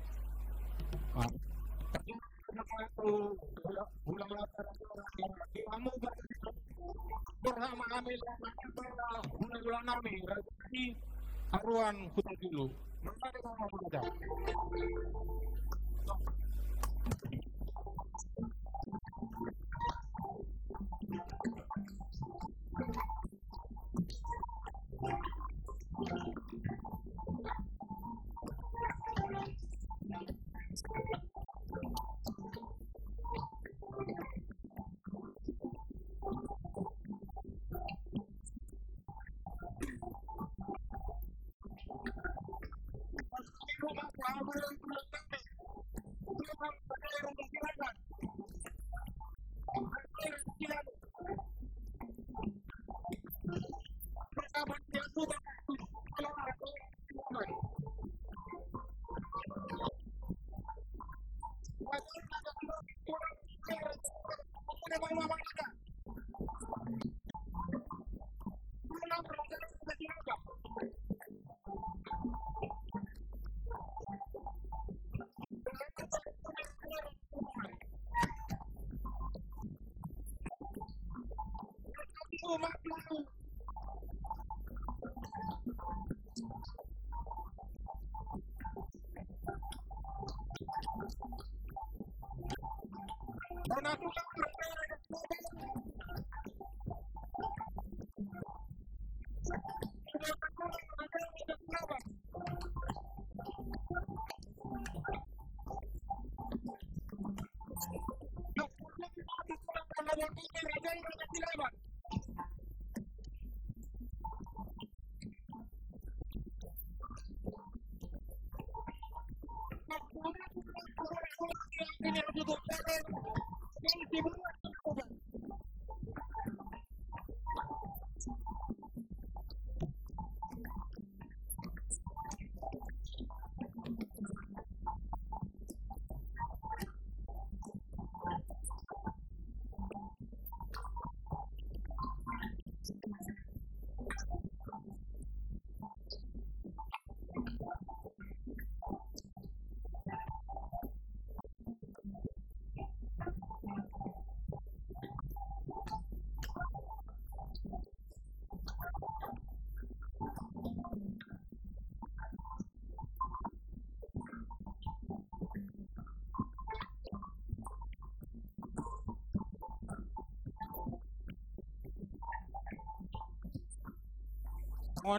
Hula-hula kamu bersama kami hula-hula nami di aruan hutan dulu. Mana ada kamu ada?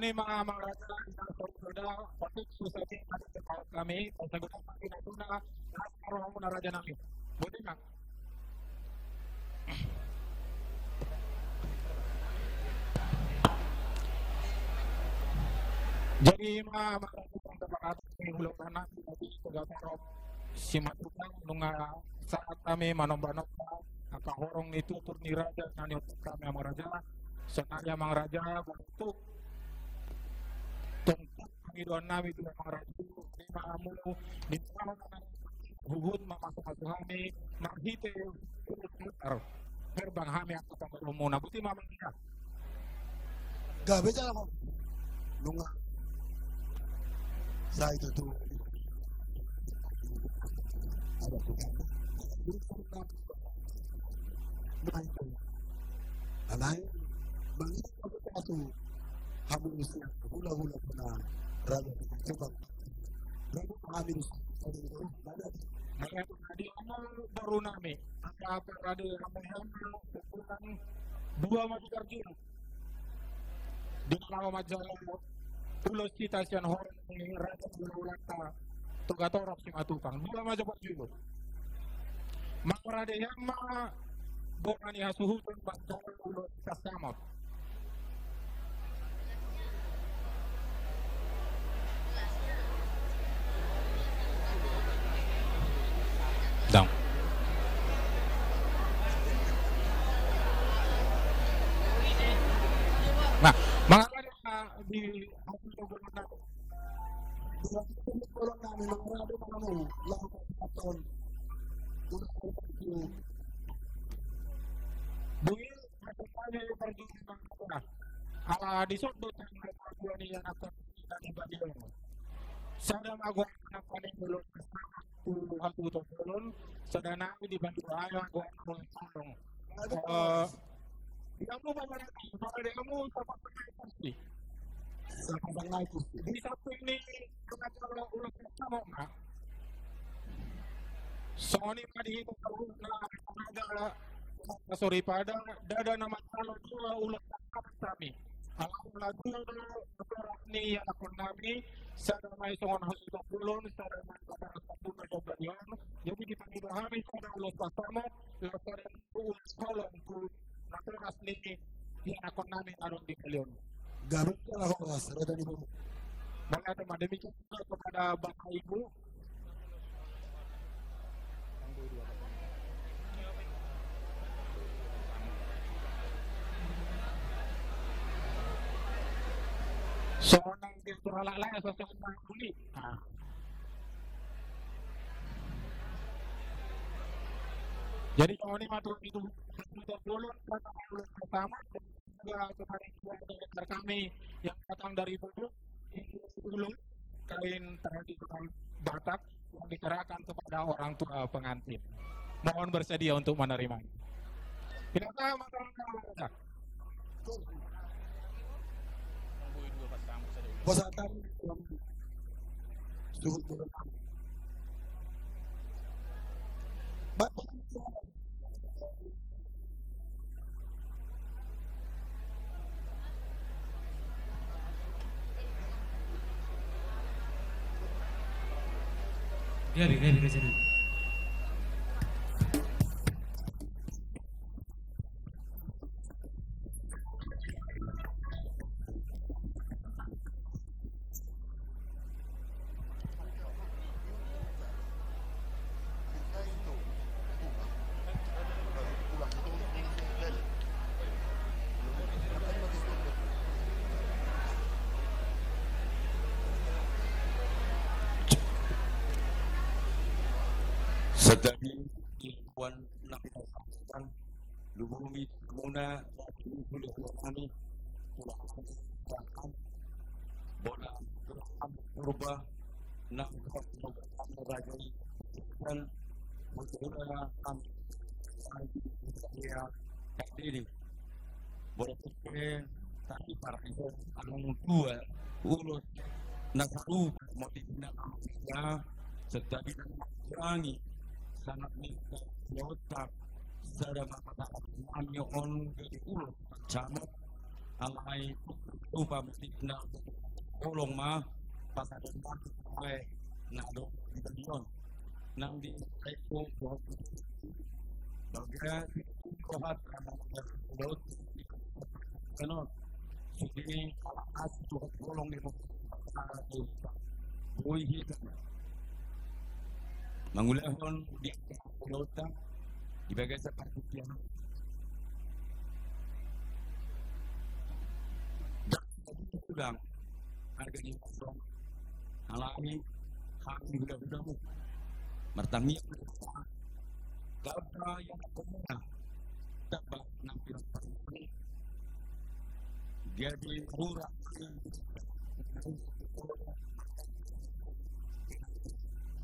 Ini mga raja sudah patut susah kami sagutan kami na araw mo na raja namin. Buti nga. Jadi mga raja kapakatas ni hulukan natin dito sa Gatarok si Matutang nung saat kami manombanok kahorong itu turni raja nani kami amang raja senaya mang raja bentuk tongkat kami doan nami itu amang raja di mamu di mana hubud mamasuk kami marhite putar gerbang kami aku panggung na buti mamang dia
gabe jala ko nunga sa itu tuh ada tuh anay bangit ako kaso habang isya hula-hula ko na raga sebab raga kami sa dito
Mereka tadi amal baru nami apa ada ramai-ramai kurang 2 maju karjun di nama majalah pulau citasian horeng ini raja ulata tugatorok si matupang 2 maju karjun makrade yang ma bokani hasuhu bangsa pulau kasamot down. Nah, makanya di hasil penggunaan
orang namin marami mga ano lang katon
Bungil, makanya yung perjuangan ko na. Di sobat ang nagpagawa niya na kanibadilong. Sada magawa na paningulong puluhan tutong tulong, sada namin di bantuan ang gawa ng tulong. Di kamu ba marami? Para di kamu sa pagpapalipasti.
sa kabangay ko
Di satu ini, kagagawa ulang sama na. So, ini pa dito sa na sorry pada dada nama calon dua ulang kami. Alam lagu ni aku nami sada mai songon hasil bulon sada mai pada satu kecobayan. Jadi kita dipahami sada ulang pertama latar ulang sekolah untuk naturas ni yang aku nami aron di kalian.
gamit ka ako sa rada ni mo
Mga teman demikian kepada bapak ibu. Seorang direktur halal sesuatu yang buli. Jadi kalau ini matur itu bulan pertama kepada kami yang datang dari Bulu kain tradisional Batak yang diserahkan kepada orang tua pengantin. Mohon bersedia untuk menerima. Kita makan
basatan suhud mo ba
Gabi kasi na.
Sedari ilmuwan na pinasaktan, lumumit muna sa pinipuli kami, kulakan, bola, kurba, na kapag na ragay, dan magkula kami sa iya kakdiri. Bola putih, tapi para itu ang dua ulos na karu motif na kami sedari nangi sangat minta lewatak sada makatak kami on dari ulo camat alai lupa motif na kolong ma pasadan ay nado di balion nang di eko baga kohat kana laut kano sige as to kolong ni mo boy hit mangulahon di pelota Sebagai seperti yang dan sedang harganya kosong alami kami budak-budakmu bertanggung jawab yang kemana dapat nampil ini jadi murah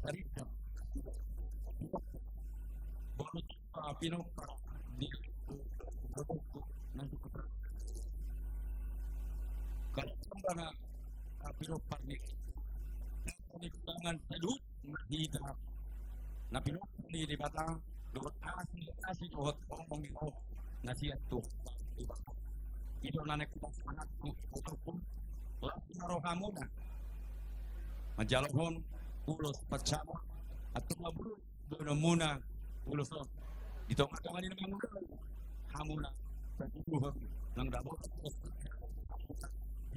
dari bonus Pinok di nanti kalau mana Pinok parnik dengan sedut di na Pinok di batang doon asli doon ngomong itu nasihat tuh itu nanek kita sangat ataupun lalu kamu na majalahon ulos pacama atau mabulu doon muna ulos dito nga ka kanina mga kamu na sa tubuhan ng dabo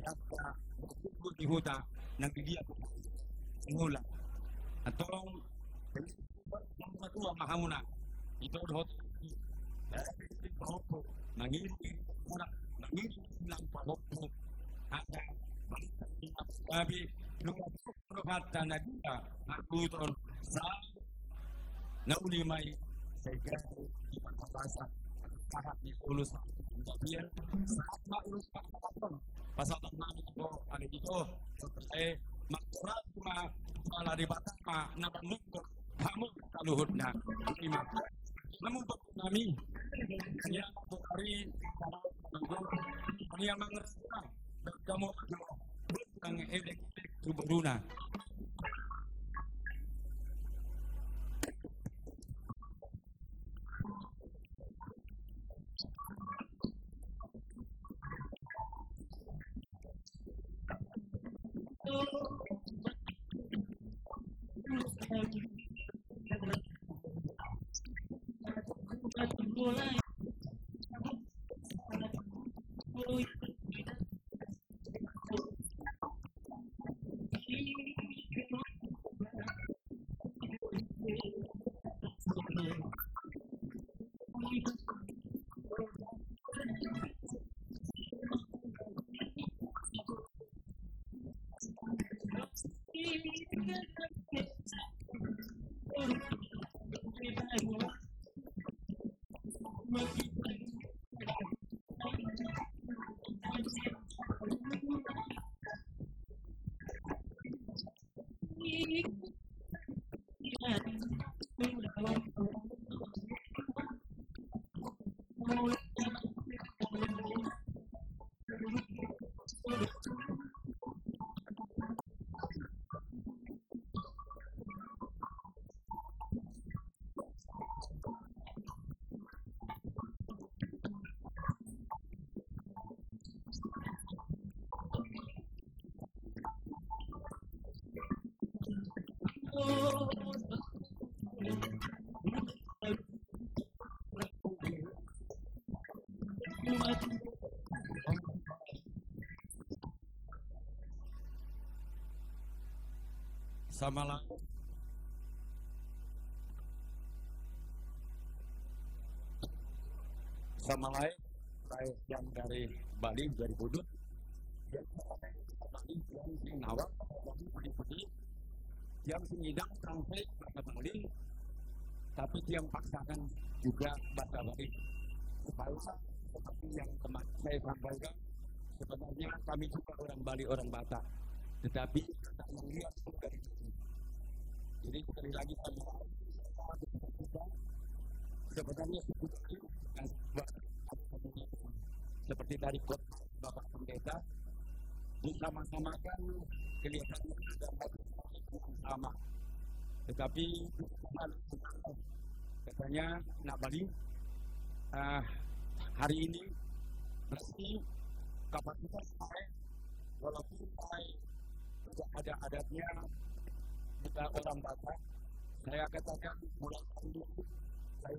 at magkukod ni Huda ng bigyan ng hula at tong ang matuwa makamu na ito doon pahopo nangirin lang pahopo at sabi nung kata na dia natuton sa naulimay sa ikano di pagpapasa kahit ni ulus biar saat maulus pagpapapon pasal namin ito ano dito ay magkurad mala di batang napanugkot kamu kaluhod na lima namun po namin kaya po hari kaya mga restaurant kamu ang elektrik tuberuna sama lah sama lain saya yang dari Bali dari Budut yang Bali yang Nawak Bali Putih yang Singidang sampai bahasa Bali tapi yang paksakan juga bahasa Bali supaya seperti yang kemarin saya sampaikan sebenarnya kami juga orang Bali orang Batak tetapi tak melihat dari sini. Jadi sekali lagi kami sebenarnya seperti dari kota Bapak Pendeta bersama-samakan kelihatannya dapat sama. Tetapi katanya nak Bali hari ini resmi kapasitas saya walaupun saya tidak ada adatnya kita orang Batak saya katakan mulai dulu saya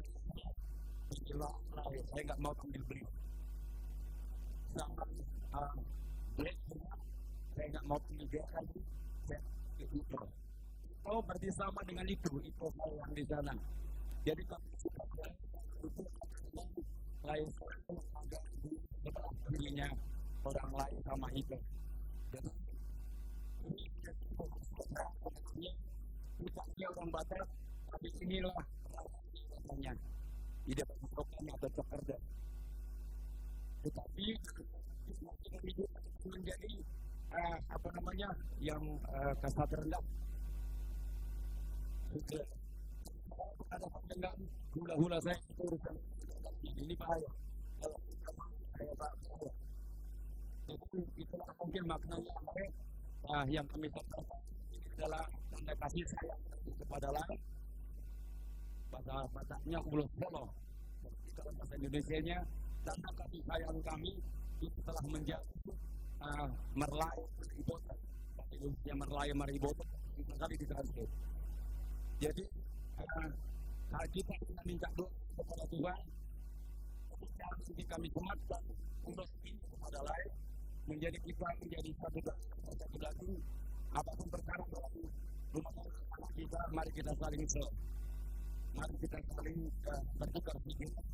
istilah saya nggak mau ambil beli sama black saya nggak mau pilih dia lagi saya itu berarti sama dengan itu saya yang di sana jadi kami sudah itu lain agak sebelah kirinya orang lain sama itu. Dan ini puncaknya orang Batak, tapi inilah rasanya tidak bertokan atau cekerda. Tetapi semakin hidup menjadi apa namanya yang kasar rendah. Ada dengan hula-hula saya itu urusan ini bahaya. Kalau saya bahaya. Jadi itulah mungkin maknanya yang kami sampaikan adalah tanda kasih sayang kepada lain. Bahasa Bataknya ulos polo. Dalam bahasa Indonesianya tanda kasih sayang kami itu telah menjadi merlai maribotan. Bahasa Indonesia merlai maribotan itu kali ditranslate. Jadi kita minta doa kepada Tuhan ketika kami sematkan untuk ini kepada lain menjadi kita menjadi satu daging apapun perkara dalam rumah tangga kita, mari kita saling mari kita saling bertukar pikiran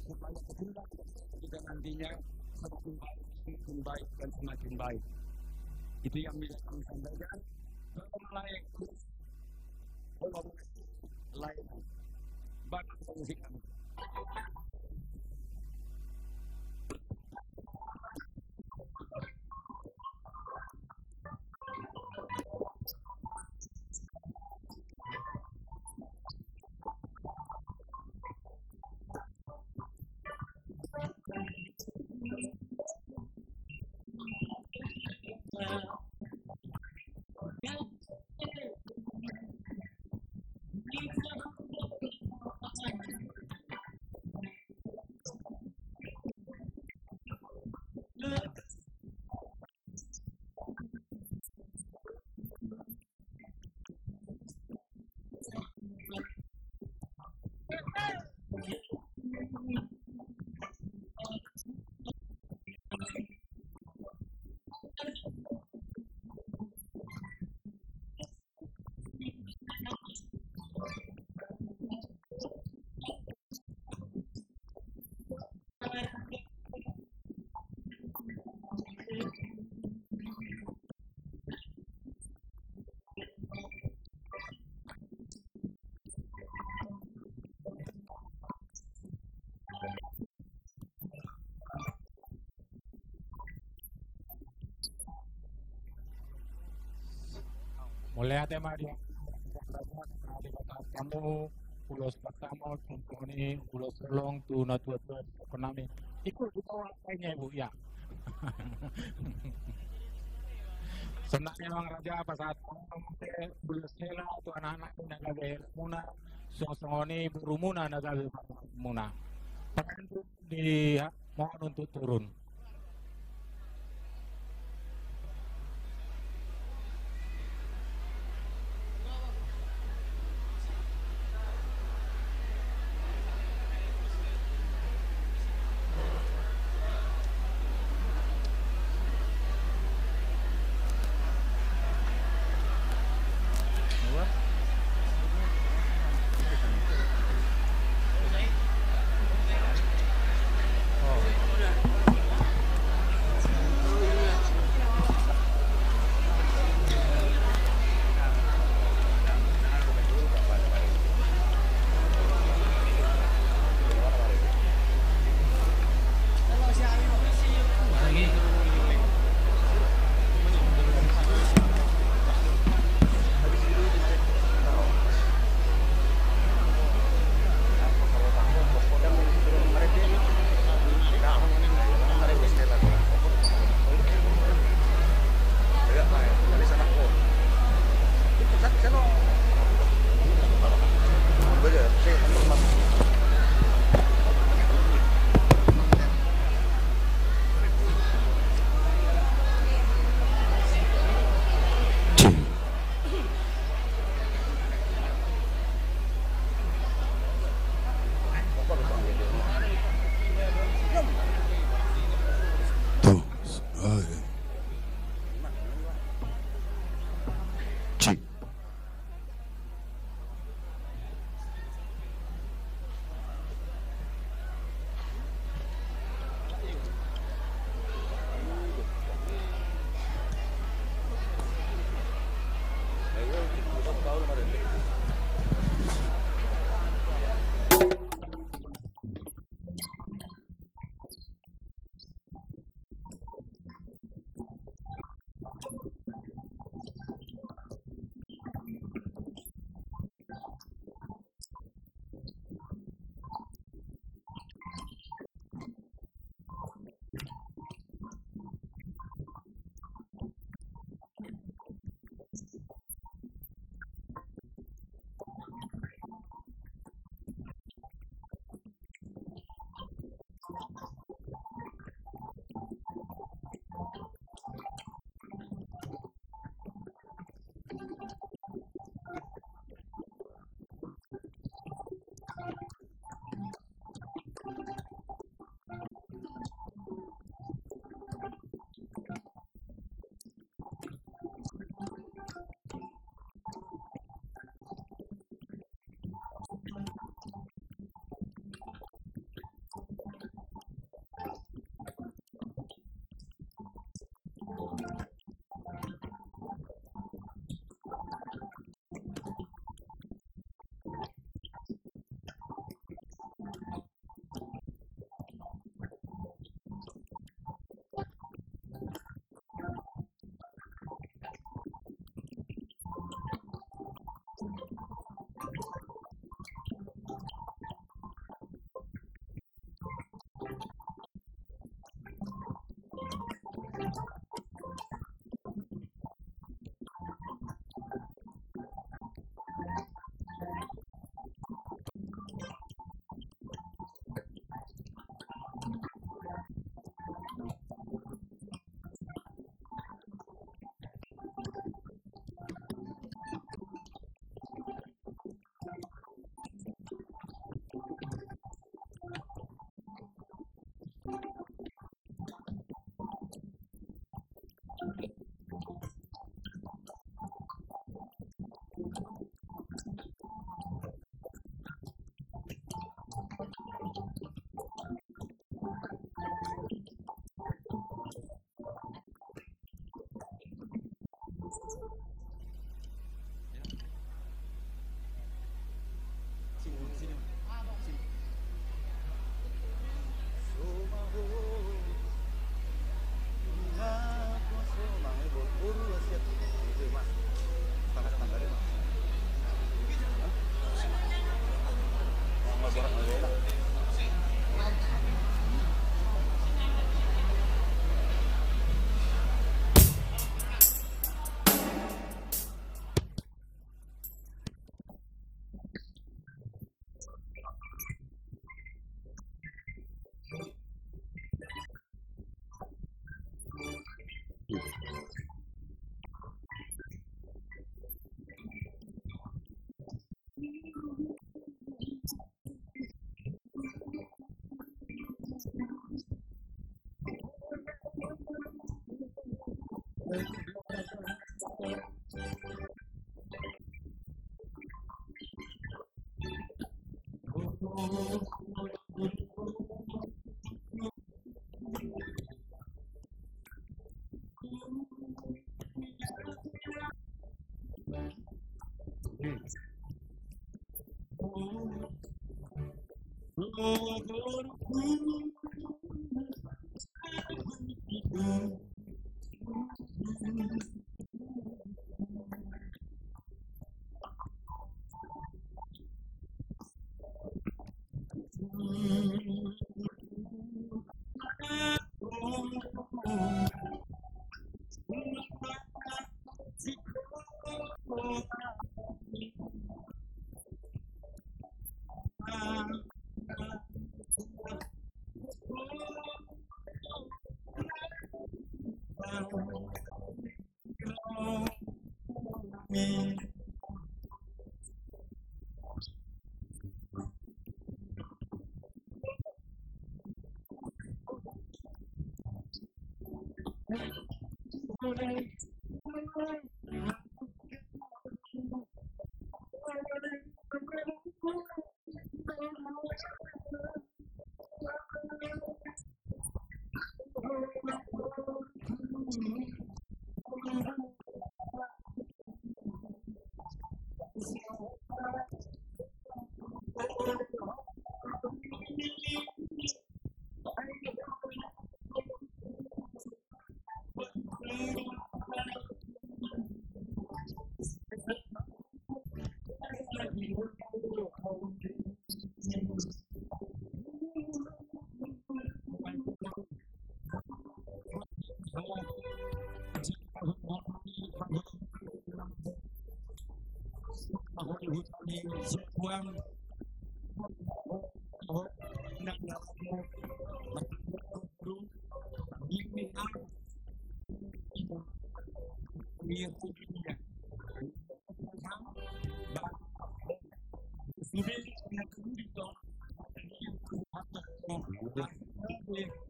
supaya kehidupan kita nantinya semakin baik dan semakin baik. Itu yang bisa kami sampaikan. Lain banyak solusi kami.
Mulai tema dia kamu pulau pertama ini pulau Selong tu natua ekonomi ikut kita lainnya ibu ya. Sebenarnya memang raja apa saat pulau Sela atau anak-anak naga muna song-songoni berumuna naga muna. Pakai itu di mohon untuk turun.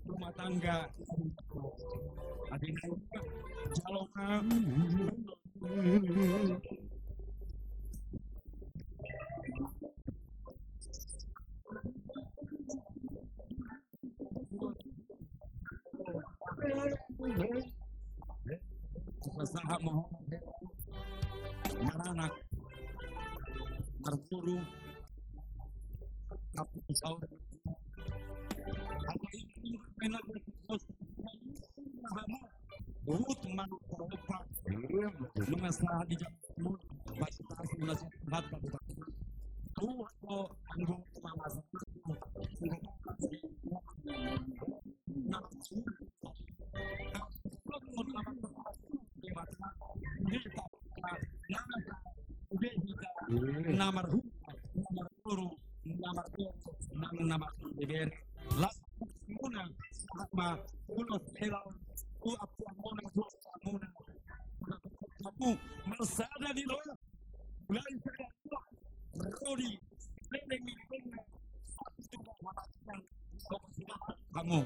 Rumah tangga ada jalona usaha mohon maranak berburu tapi sahur Urut manusia mengasah di jalan baik tas munasib hat tu atau anggung malas namar guru namar beber las muna ma ulos helal tu apa mona aku masada di loya mulai saya berkodi lendeng kamu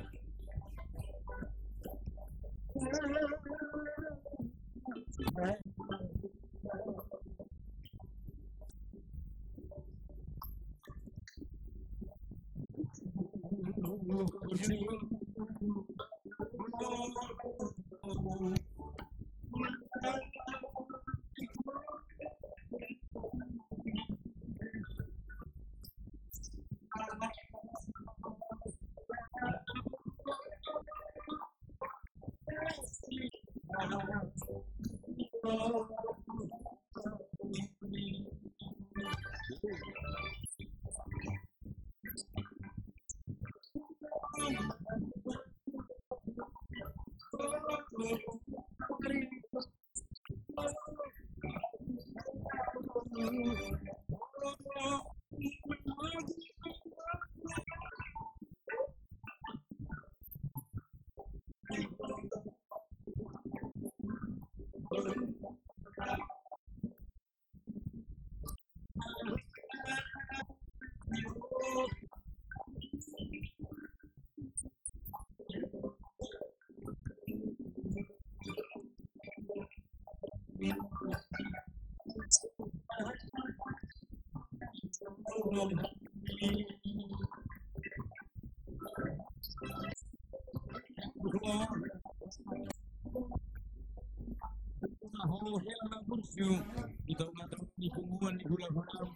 Itu kita matang di punggungan di gula-gula.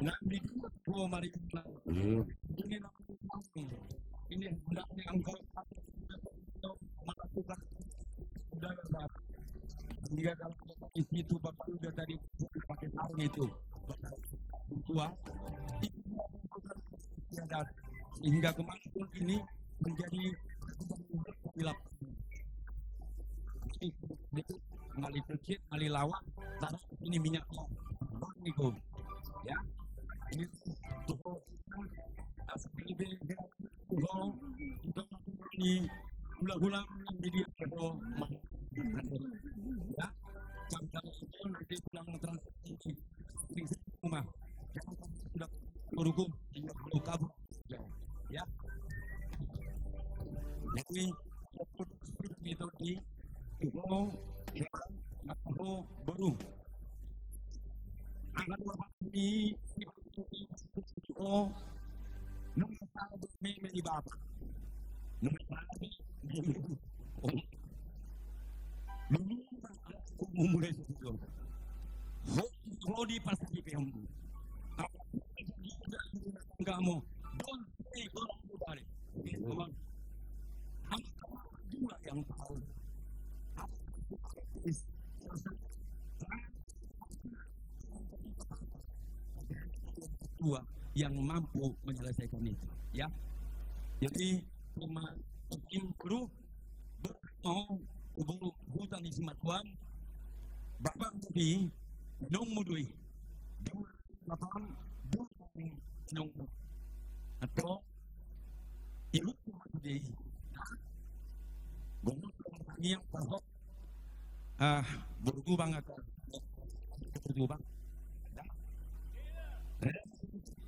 Nanti dua mari kita. Ini ini hendaknya engkau melakukan sudah jika kalau isi itu bapak udah tadi pakai sarung itu tua sehingga kemanapun ini menjadi hilap itu mali kecil mali lawak taruh ini minyak itu ya ini ini gula-gula menjadi ya jam itu nanti pulang transaksi rumah sudah berhukum hingga kabur ya jadi itu di baru akan bapak ini nomor satu ini bapak nomor dulu mulai itu Hodi pasti dipegang kamu don't say don't balik dua yang tahu dua yang mampu menyelesaikan itu ya jadi cuma tim kru mau hubung hutan di Sumatera bapak mudi nong mudui bapak nong atau ibu mudi gomong yang pasok bergu banget bergu bang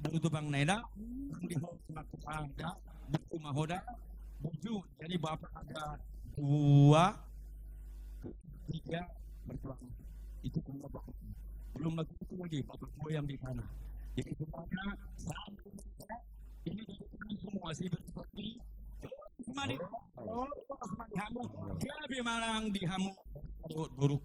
bergu bang Neda di Sumatera ada bergu mahoda bergu jadi bapak ada 2 3 bertuang itu belum lagi itu lagi bapak gue yang di sana jadi semuanya ini semua sih seperti mari hamu lebih malang di hamu buruk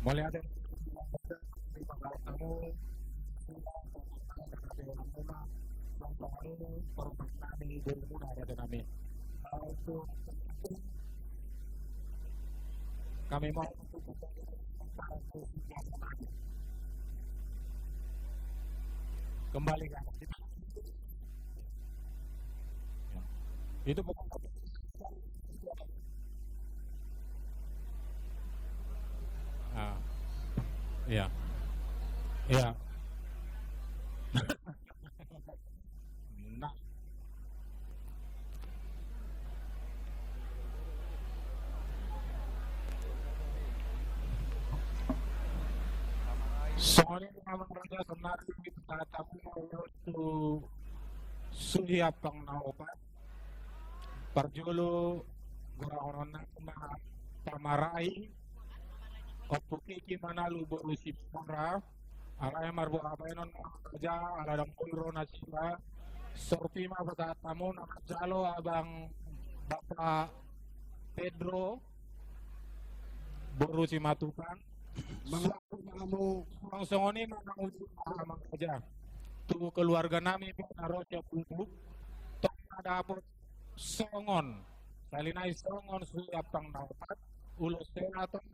Mulai ada kamu kami mau kembali ke itu bukan iya iya nah soalnya memang raja kemarin kita tamu itu suhiap pang naupat parjolo gora-gora na pamarai Opukiki manalu berusi para ala yang marbo apa non kerja ala dang pulro nasiba sorti ma pada tamu nak jalo abang bapak Pedro berusi matukan
Mga kamu
langsung ini mang mang kerja tuh keluarga nami naro siap bubuk tok ada apa songon salinai songon siap tang dapat ulos senator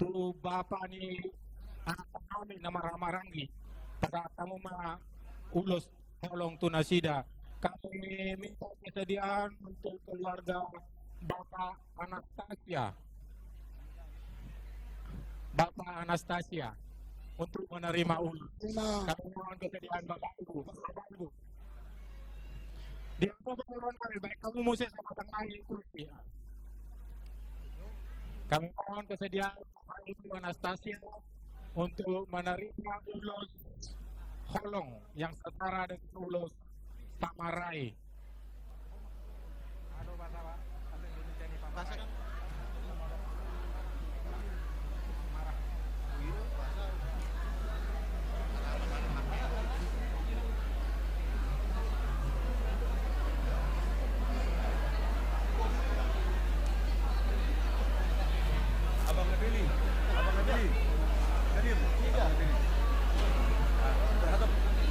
tu bapak ni anak kami nama Ramarangi pada kamu mah ulos tolong tu nasida kami minta kesediaan untuk keluarga bapak Anastasia untuk menerima ulun.
Nah,
Kami mohon kesediaan Bapak Ibu. Dia mau menurun kami, baik kamu mesti sama tengah itu. Ya. Kami mohon kesediaan Bapak Ibu Anastasia untuk menerima ulos holong yang setara dengan ulos Pak Marai.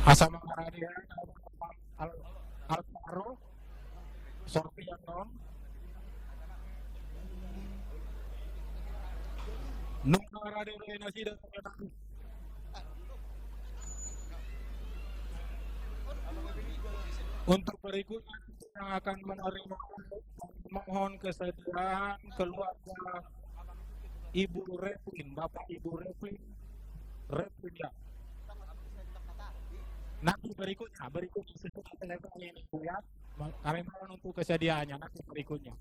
Asal Maharadian Alvaro Sorpianon Nungarade Nasi dan untuk berikutnya yang akan menerima mohon kesediaan keluarga Ibu Replin, Bapak Ibu Replin ya. Nanti berikutnya sesudah telepon ini ya, kami mohon untuk kesediaannya nanti berikutnya.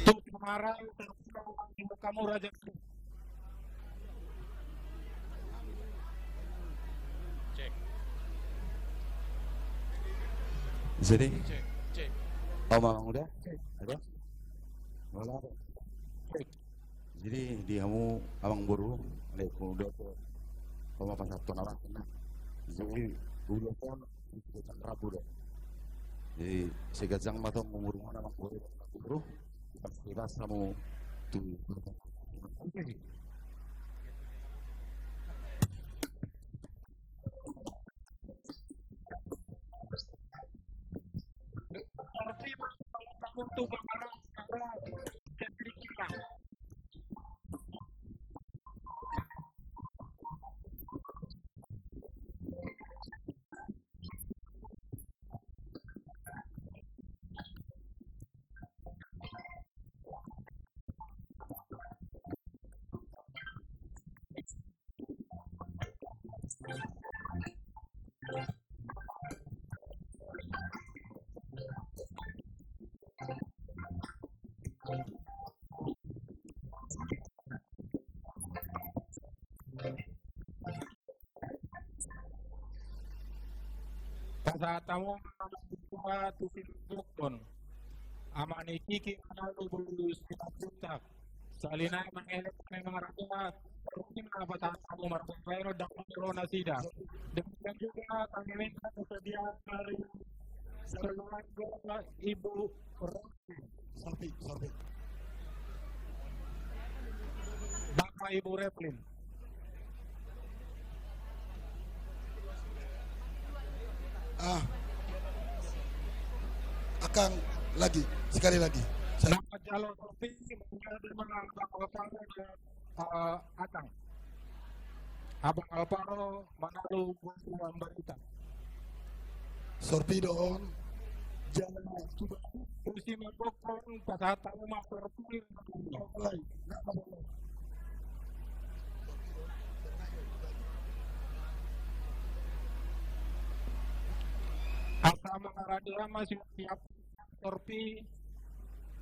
Tuh marah kamu raja.
Cek.
Jadi,
Cek.
Mamang udah? Ada? Wala. Jadi di kamu abang buru, leku udah tuh, kamu pas satu nama kena. Jadi udah pun kita rabu deh. Jadi segajang matang mengurungan abang buru, pasti pas kamu tuh.
Untuk bermarah sekarang jadi kita. Saat tamu cuma tujuh dukun, amani kiki analu bulus kita putak, salina mengelak mengarahnya, mungkin apa tamu marpero dapat corona tidak. Demikian juga kami minta kesediaan dari keluarga Ibu
sorry.
Bapak Ibu Replin.
Akang lagi, sekali lagi. Saya
Nama jalur provinsi menjadi menambah Atang. Abang Alvaro Manado Buntuan Barita.
sorpido on.
Jalan sudah kursi mabokong pada tahu makar pilih mulai. Asal Maharadian masih siap torpi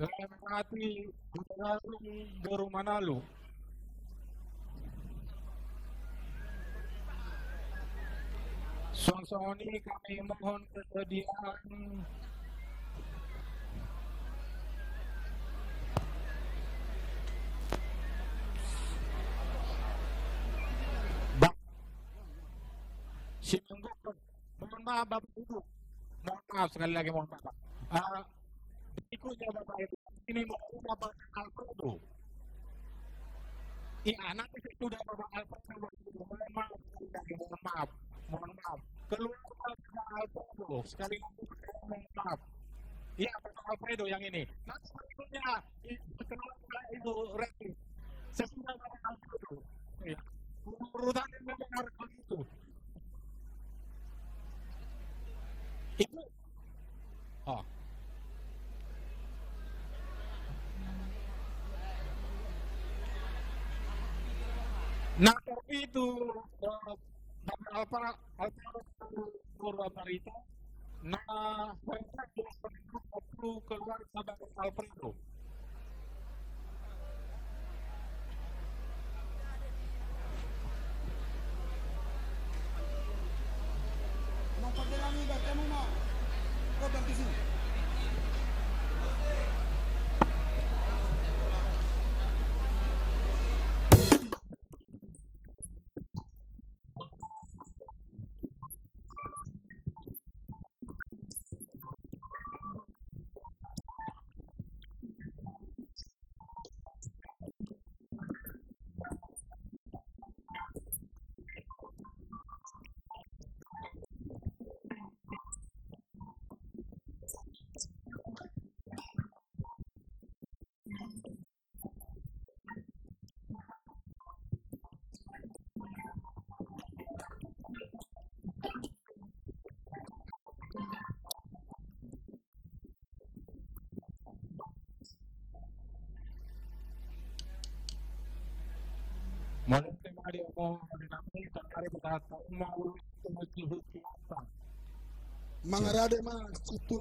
dalam hati Budarung Garu Manalu. Soal ini kami mohon kesediaan mohon maaf Bapak Ibu, mohon maaf sekali lagi mohon maaf. Berikutnya Bapak Ibu, ini mohon Bapak Alfredo. Iya, nanti sudah Bapak Alfredo, mohon maaf. Keluar Bapak Alfredo, sekali lagi mohon maaf. Iya, Bapak Alfredo yang ini. Nanti berikutnya, keluar Ibu Reti. Sesudah Bapak Alfredo. Urutan yang benar begitu. Ibu, itu apa Purwaparita nah mereka perlu keluar sebagai Alfredo.
Mau pakai lagi dah kamu mau. Kau berhenti sini.
Mulai kemarin mau dinamai terkait berkata mau hukum apa?
Mangarade mas itu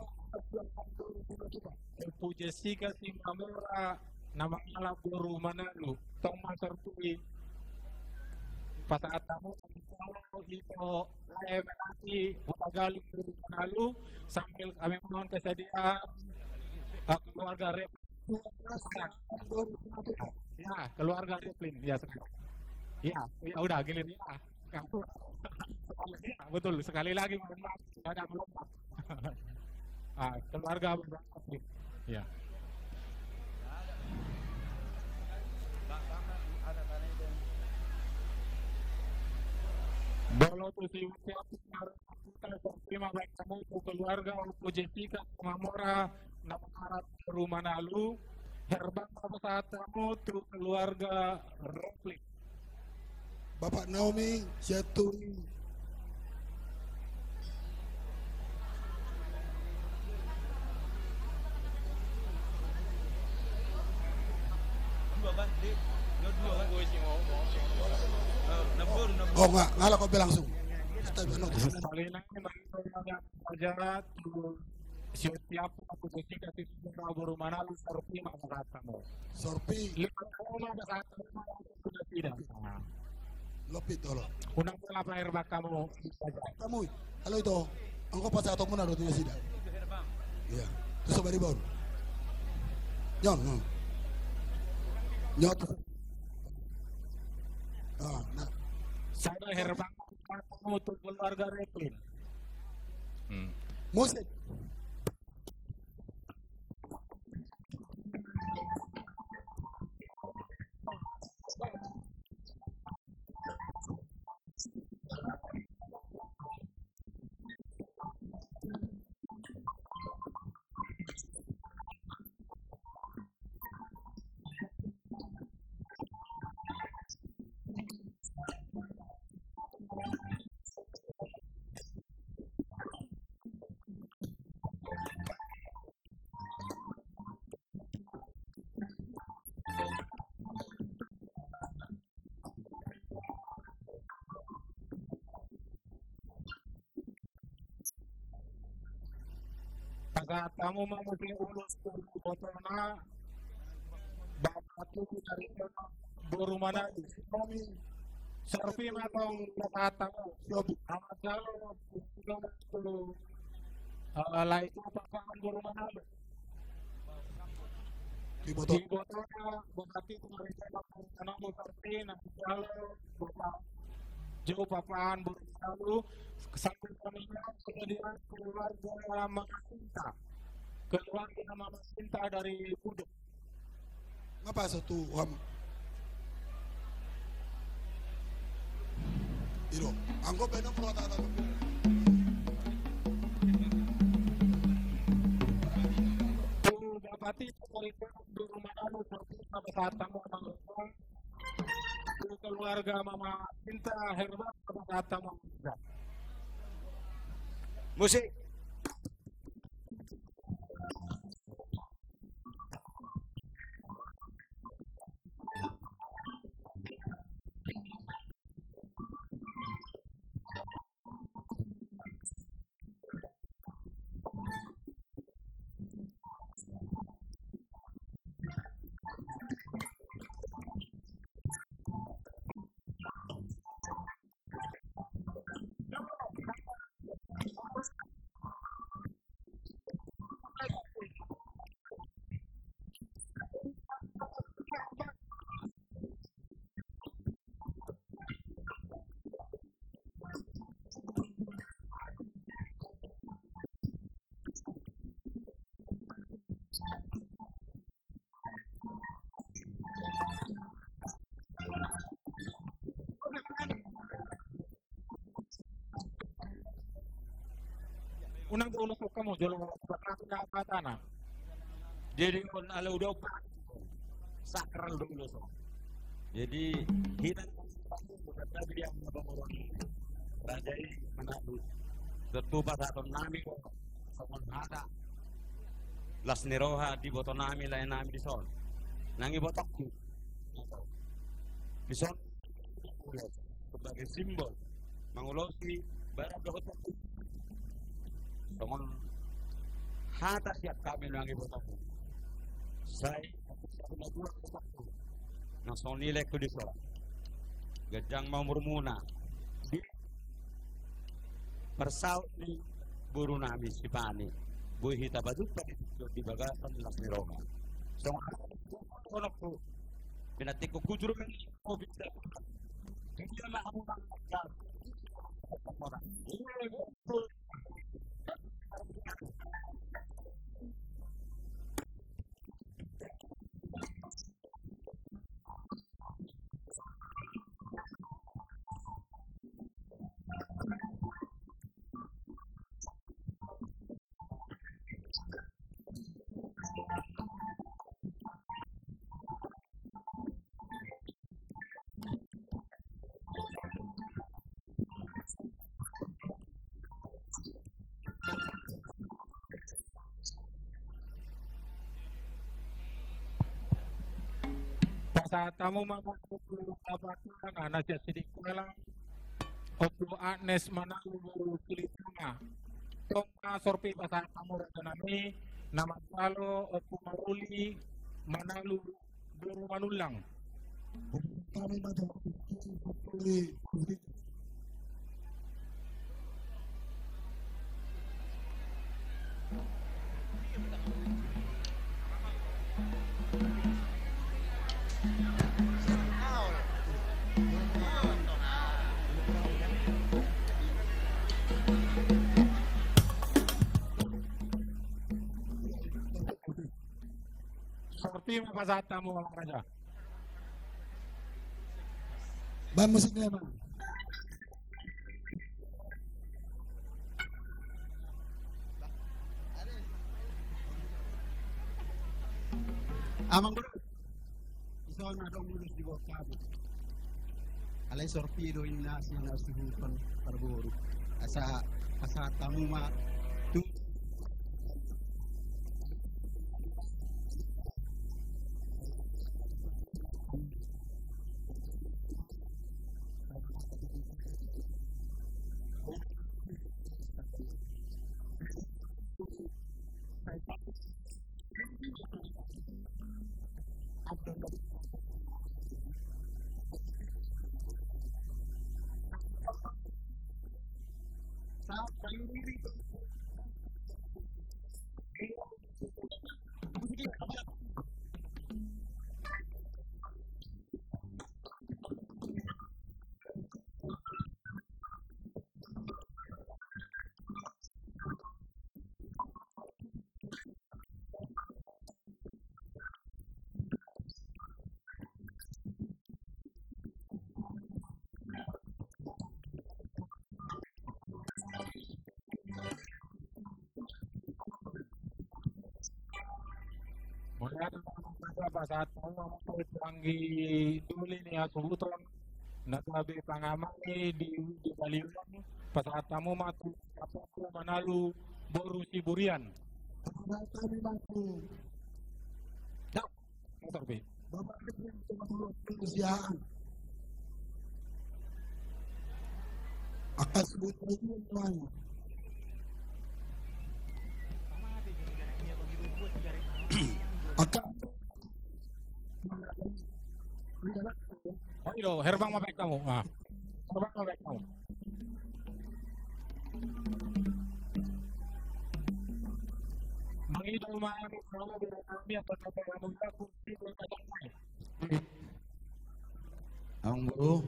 Ibu Jessica Singamora nama ala Boru Manalu tong masar tui pas saat tamu kalau itu lagi Butagali Manalu sambil kami mohon kesediaan keluarga Rep ya keluarga Replin ya sekarang ya udah gilir ya kamu ya, betul sekali lagi mohon maaf ada melompat keluarga Replin ya. Bolo tu si usia kita terima baik kamu keluarga Ibu Jessica Singamora nama Arab Rumah Nalu Herban pada saat kamu tu keluarga Replin.
Bapak Naomi Jaturi oh enggak ngalah kau langsung
Sekali lagi saja setiap aku Jessica Singamora Rumah Nalu terima pada saat kamu.
Sorpi
5 tahun pada saat kamu sudah tidak.
lopit tolo
Unang pelapa herba kamu saja.
kamu halo itu engkau pas atau pun ada tuh sida iya terus bari bon nyon nyot nah
Saya herba kamu untuk keluarga Replin.
musik
Saat kamu memuji ulus botolna bapak itu dari Boru Manalu Serpi atau katamu amat jauh lain apa Boru Manalu
di
di
botol
botolnya bupati itu mereka kamu Serpi nanti kalau bapak jauh papaan Boru Manalu sampai kemudian keluarga Mama Sinta keluarga Mama Sinta dari Kudus.
ngapa satu ham iro angko benar perwata
Bupati dari Boru Manalu Serpi sampai saat kamu keluarga Mama Sinta Herba pada saat kamu
Musik.
unang ulo ko kamo jolo ka patana.
Jadi kon ala udah sakral dulu so. Jadi kita berkata dia membangun raja ini Manado. Tentu pada tahun nami ko sama ada las neroha di boto nami lain nami di son. Nangi botok di son sebagai simbol mengulosi barat botok. Namun hata siap kami nangi botok. Saya langsung nilai ke di sana. Gajang mau bermuna di persaut di buru nami si pani. Buih hita badut tadi di bagasan las Roma. So kono ko binati ko kujur men ko bisa. Jadi lah aku nak orang.
Sa tamu makakulu kapatan anak jadi kuelang Opo Agnes Manalu Kilitama Tongka Sorpi Pasar Tamu Rajanami Nama Salo Opo Maruli Manalu Buru Manulang
Kami macam boleh
Sorpi Pasar Tamu Raja
ban musiknya bang.
Amang bro, isa na daw mulus di bawah kabut. Alay sorpido ina siya na suhuton parboro. Asa tamu ma tu
Mula Pasar Tamu Panggi Duli ni Asubuton Natabi Pangamani di Baliulang Pasar Tamu Matu Kapuku Manalu Boru Siburian
Kami mampu
Sorpi
bapak itu kesiaan akan sebut lagi semuanya. Akan
Oh iyo, herbang mapek kamu Herbang mapek kamu Mangido maami kalau kami atau kami kursi berkacang
ang bro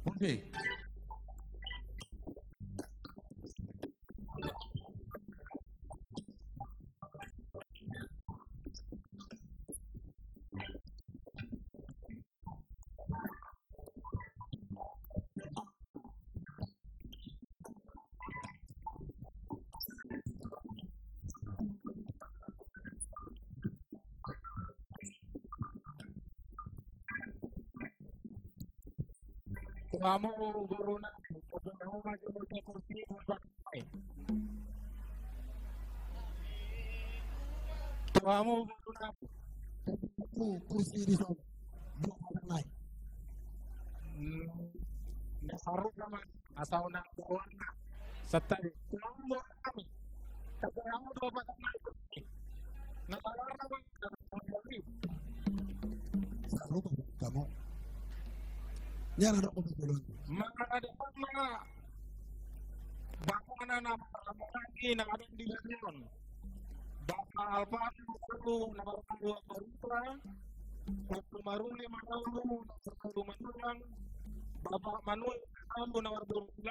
Oke.
Tuamu guru nabi, kamu maju ke kursi berbagai. Tuamu guru nabi.
Kursi di sana. Belum ada naik.
Nasaru nama asal nak bawana. Setai tuamu kami. Tuamu dapat naik. Nasaru nama kami.
Saru kamu. Jangan ada kopi dulu.
Mana ada mana? Bapak anak lagi nak ada di Lebanon. Bapak Alfan baru nomor 2 Beritra, Bapak Maruli Manalu nomor 1 Manulang, Bapak Manuel Kamu nomor 28,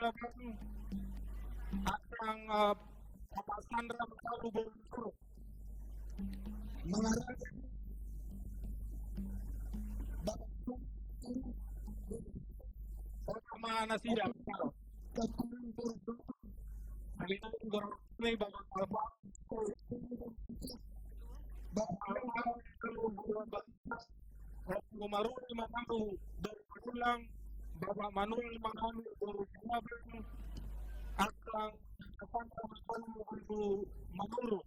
Akang Bapak Sandra Manalu Beritra.
Mengarah
Bapak mana sih yang tahu? Kali ini berarti Bapak Alfan. Bapak Maruli Manalu dari Manulang, Bapak Manuel Manalu dari Jawa, Akang Sandra Manalu Manulu.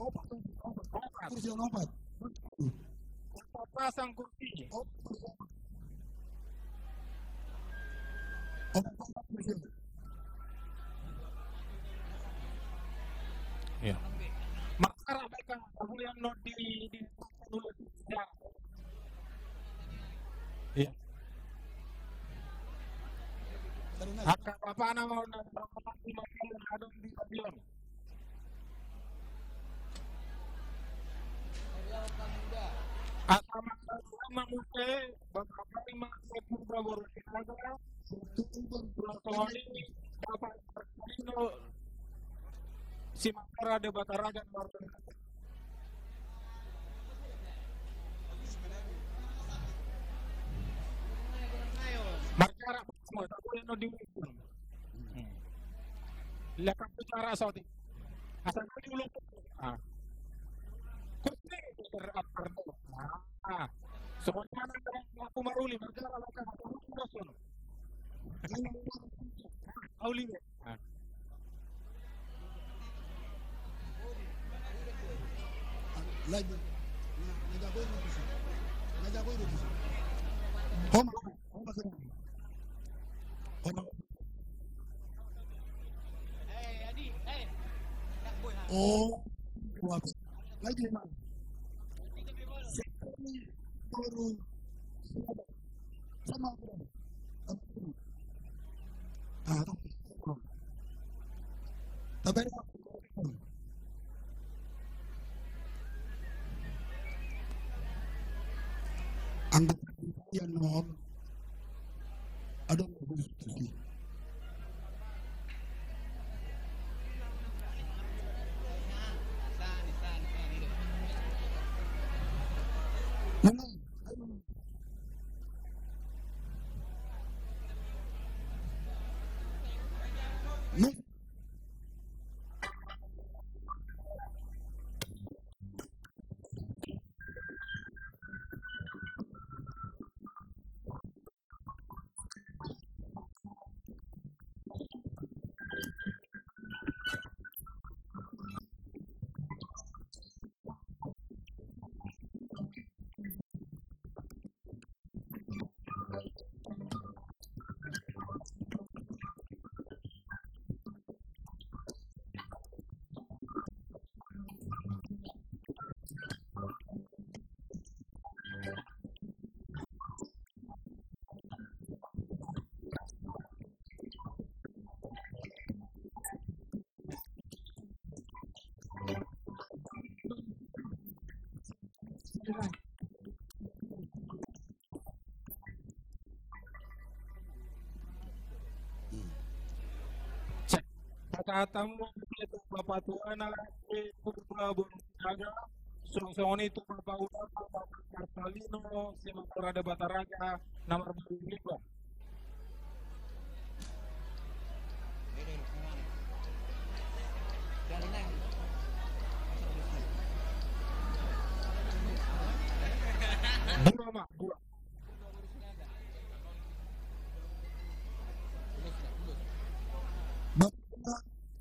kursi yang opat.
Pasang kursi. Ya. Makara mereka kamu yang not di dulu ya. Iya. Akak bapak nama bapak di mana ada di stadion. Asama sama mute bapak lima sepuluh baru ada. Soal ini bapakIno si Makara de Bataraga Martin. Makara semua tak boleh no diukur. Lekas bicara soti. Asal kau dulu. Kursi terakhir tu. Semuanya nak aku maruli Makara lekas aku bosan. Auli.
Lagi. Najago itu sih. Oh, kuat. Lagi mana? Baru sama tapi anggap yang nom ada konstitusi.
Katamu itu bapak tua anak purba berjaga song itu bapak udah bapak Kartalino si Makara de Bataraga nomor 25. Dua mak dua.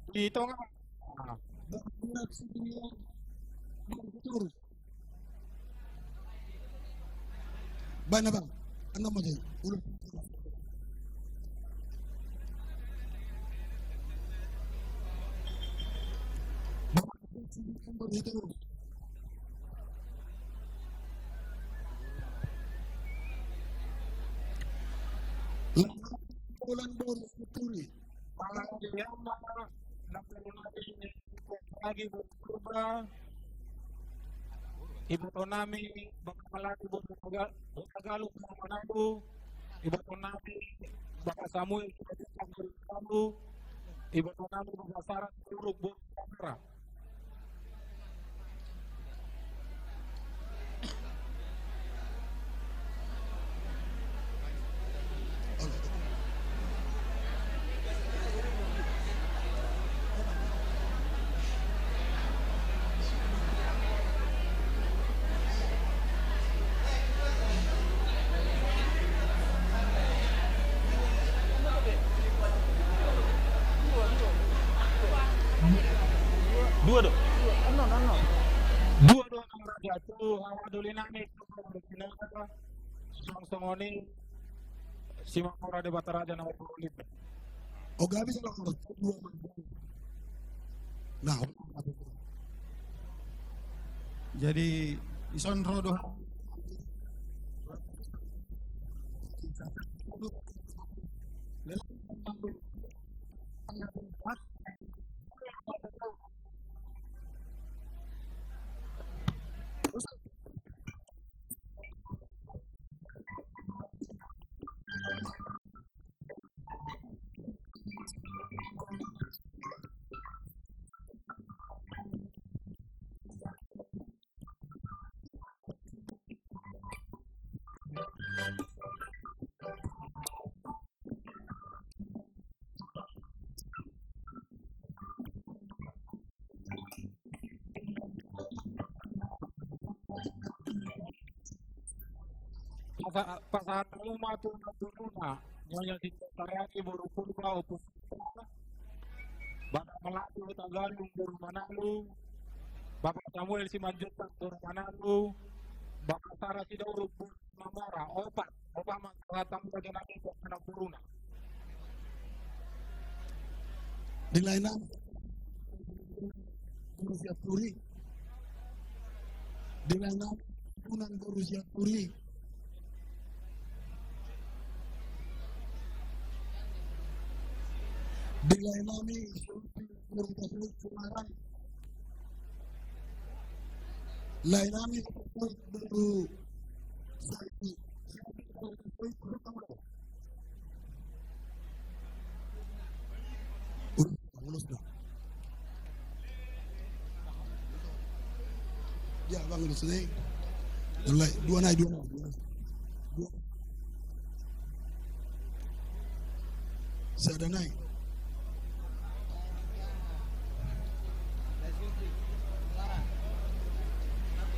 Itu nggak? Nah,
Berat sedia betul. Bana bang, ano mo dyan? Ulo. Itu. Bulan Boris Putri.
malah dia malah lagi berubah. Ibu Tonami bakal melati Tagalog ng Manado. Ibu Tonami bakal Samuel Kamu. Ibu Tonami bakal Sarah Turuk buat kamera.
Dua dong.
Dua ang raja tu hawaduli nami song-songoni si Makora de Bataraja na ulit.
O gabi sa lakot. Nah,
Jadi ison rodo
Pasahan mo matutunan na nyonya si Taraki Burupurba o Pupurba Bapak Melati o Tagalog Buru Manalo Bapak Samuel si Manjutan Buru Manalo Bapak Sarah si Dauro Buru Mamora Opat magkakatang ba dyan natin po ng Puruna
nilai na Borussia Puri. Nilai na punan Borussia Puri. Nilai nami Borussia Semarang. Lain nami baru Saiki. Lulus dah. Ya bang lulus nih. Dua naik. Saya ada naik.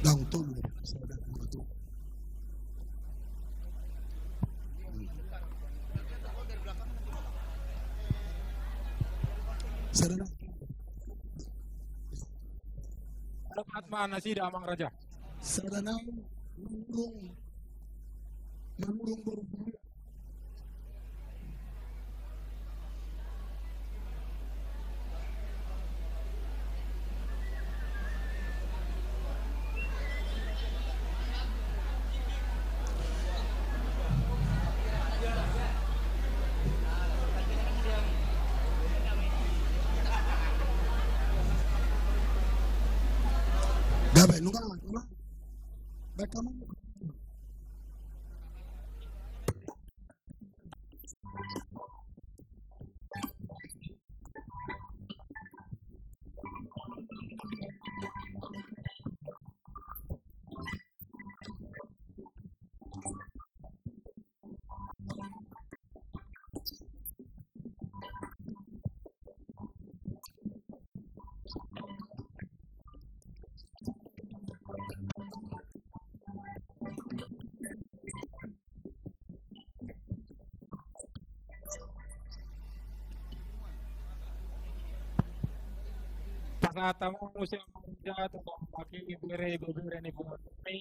Dang tuh, saya ada tuh. Saya ada.
Alamat mana sih Amang Raja?
Sarana menurung berburu. Gabe, nunca más. Beckham.
Sa tamu musim muda to pakai bere bere ni buat ni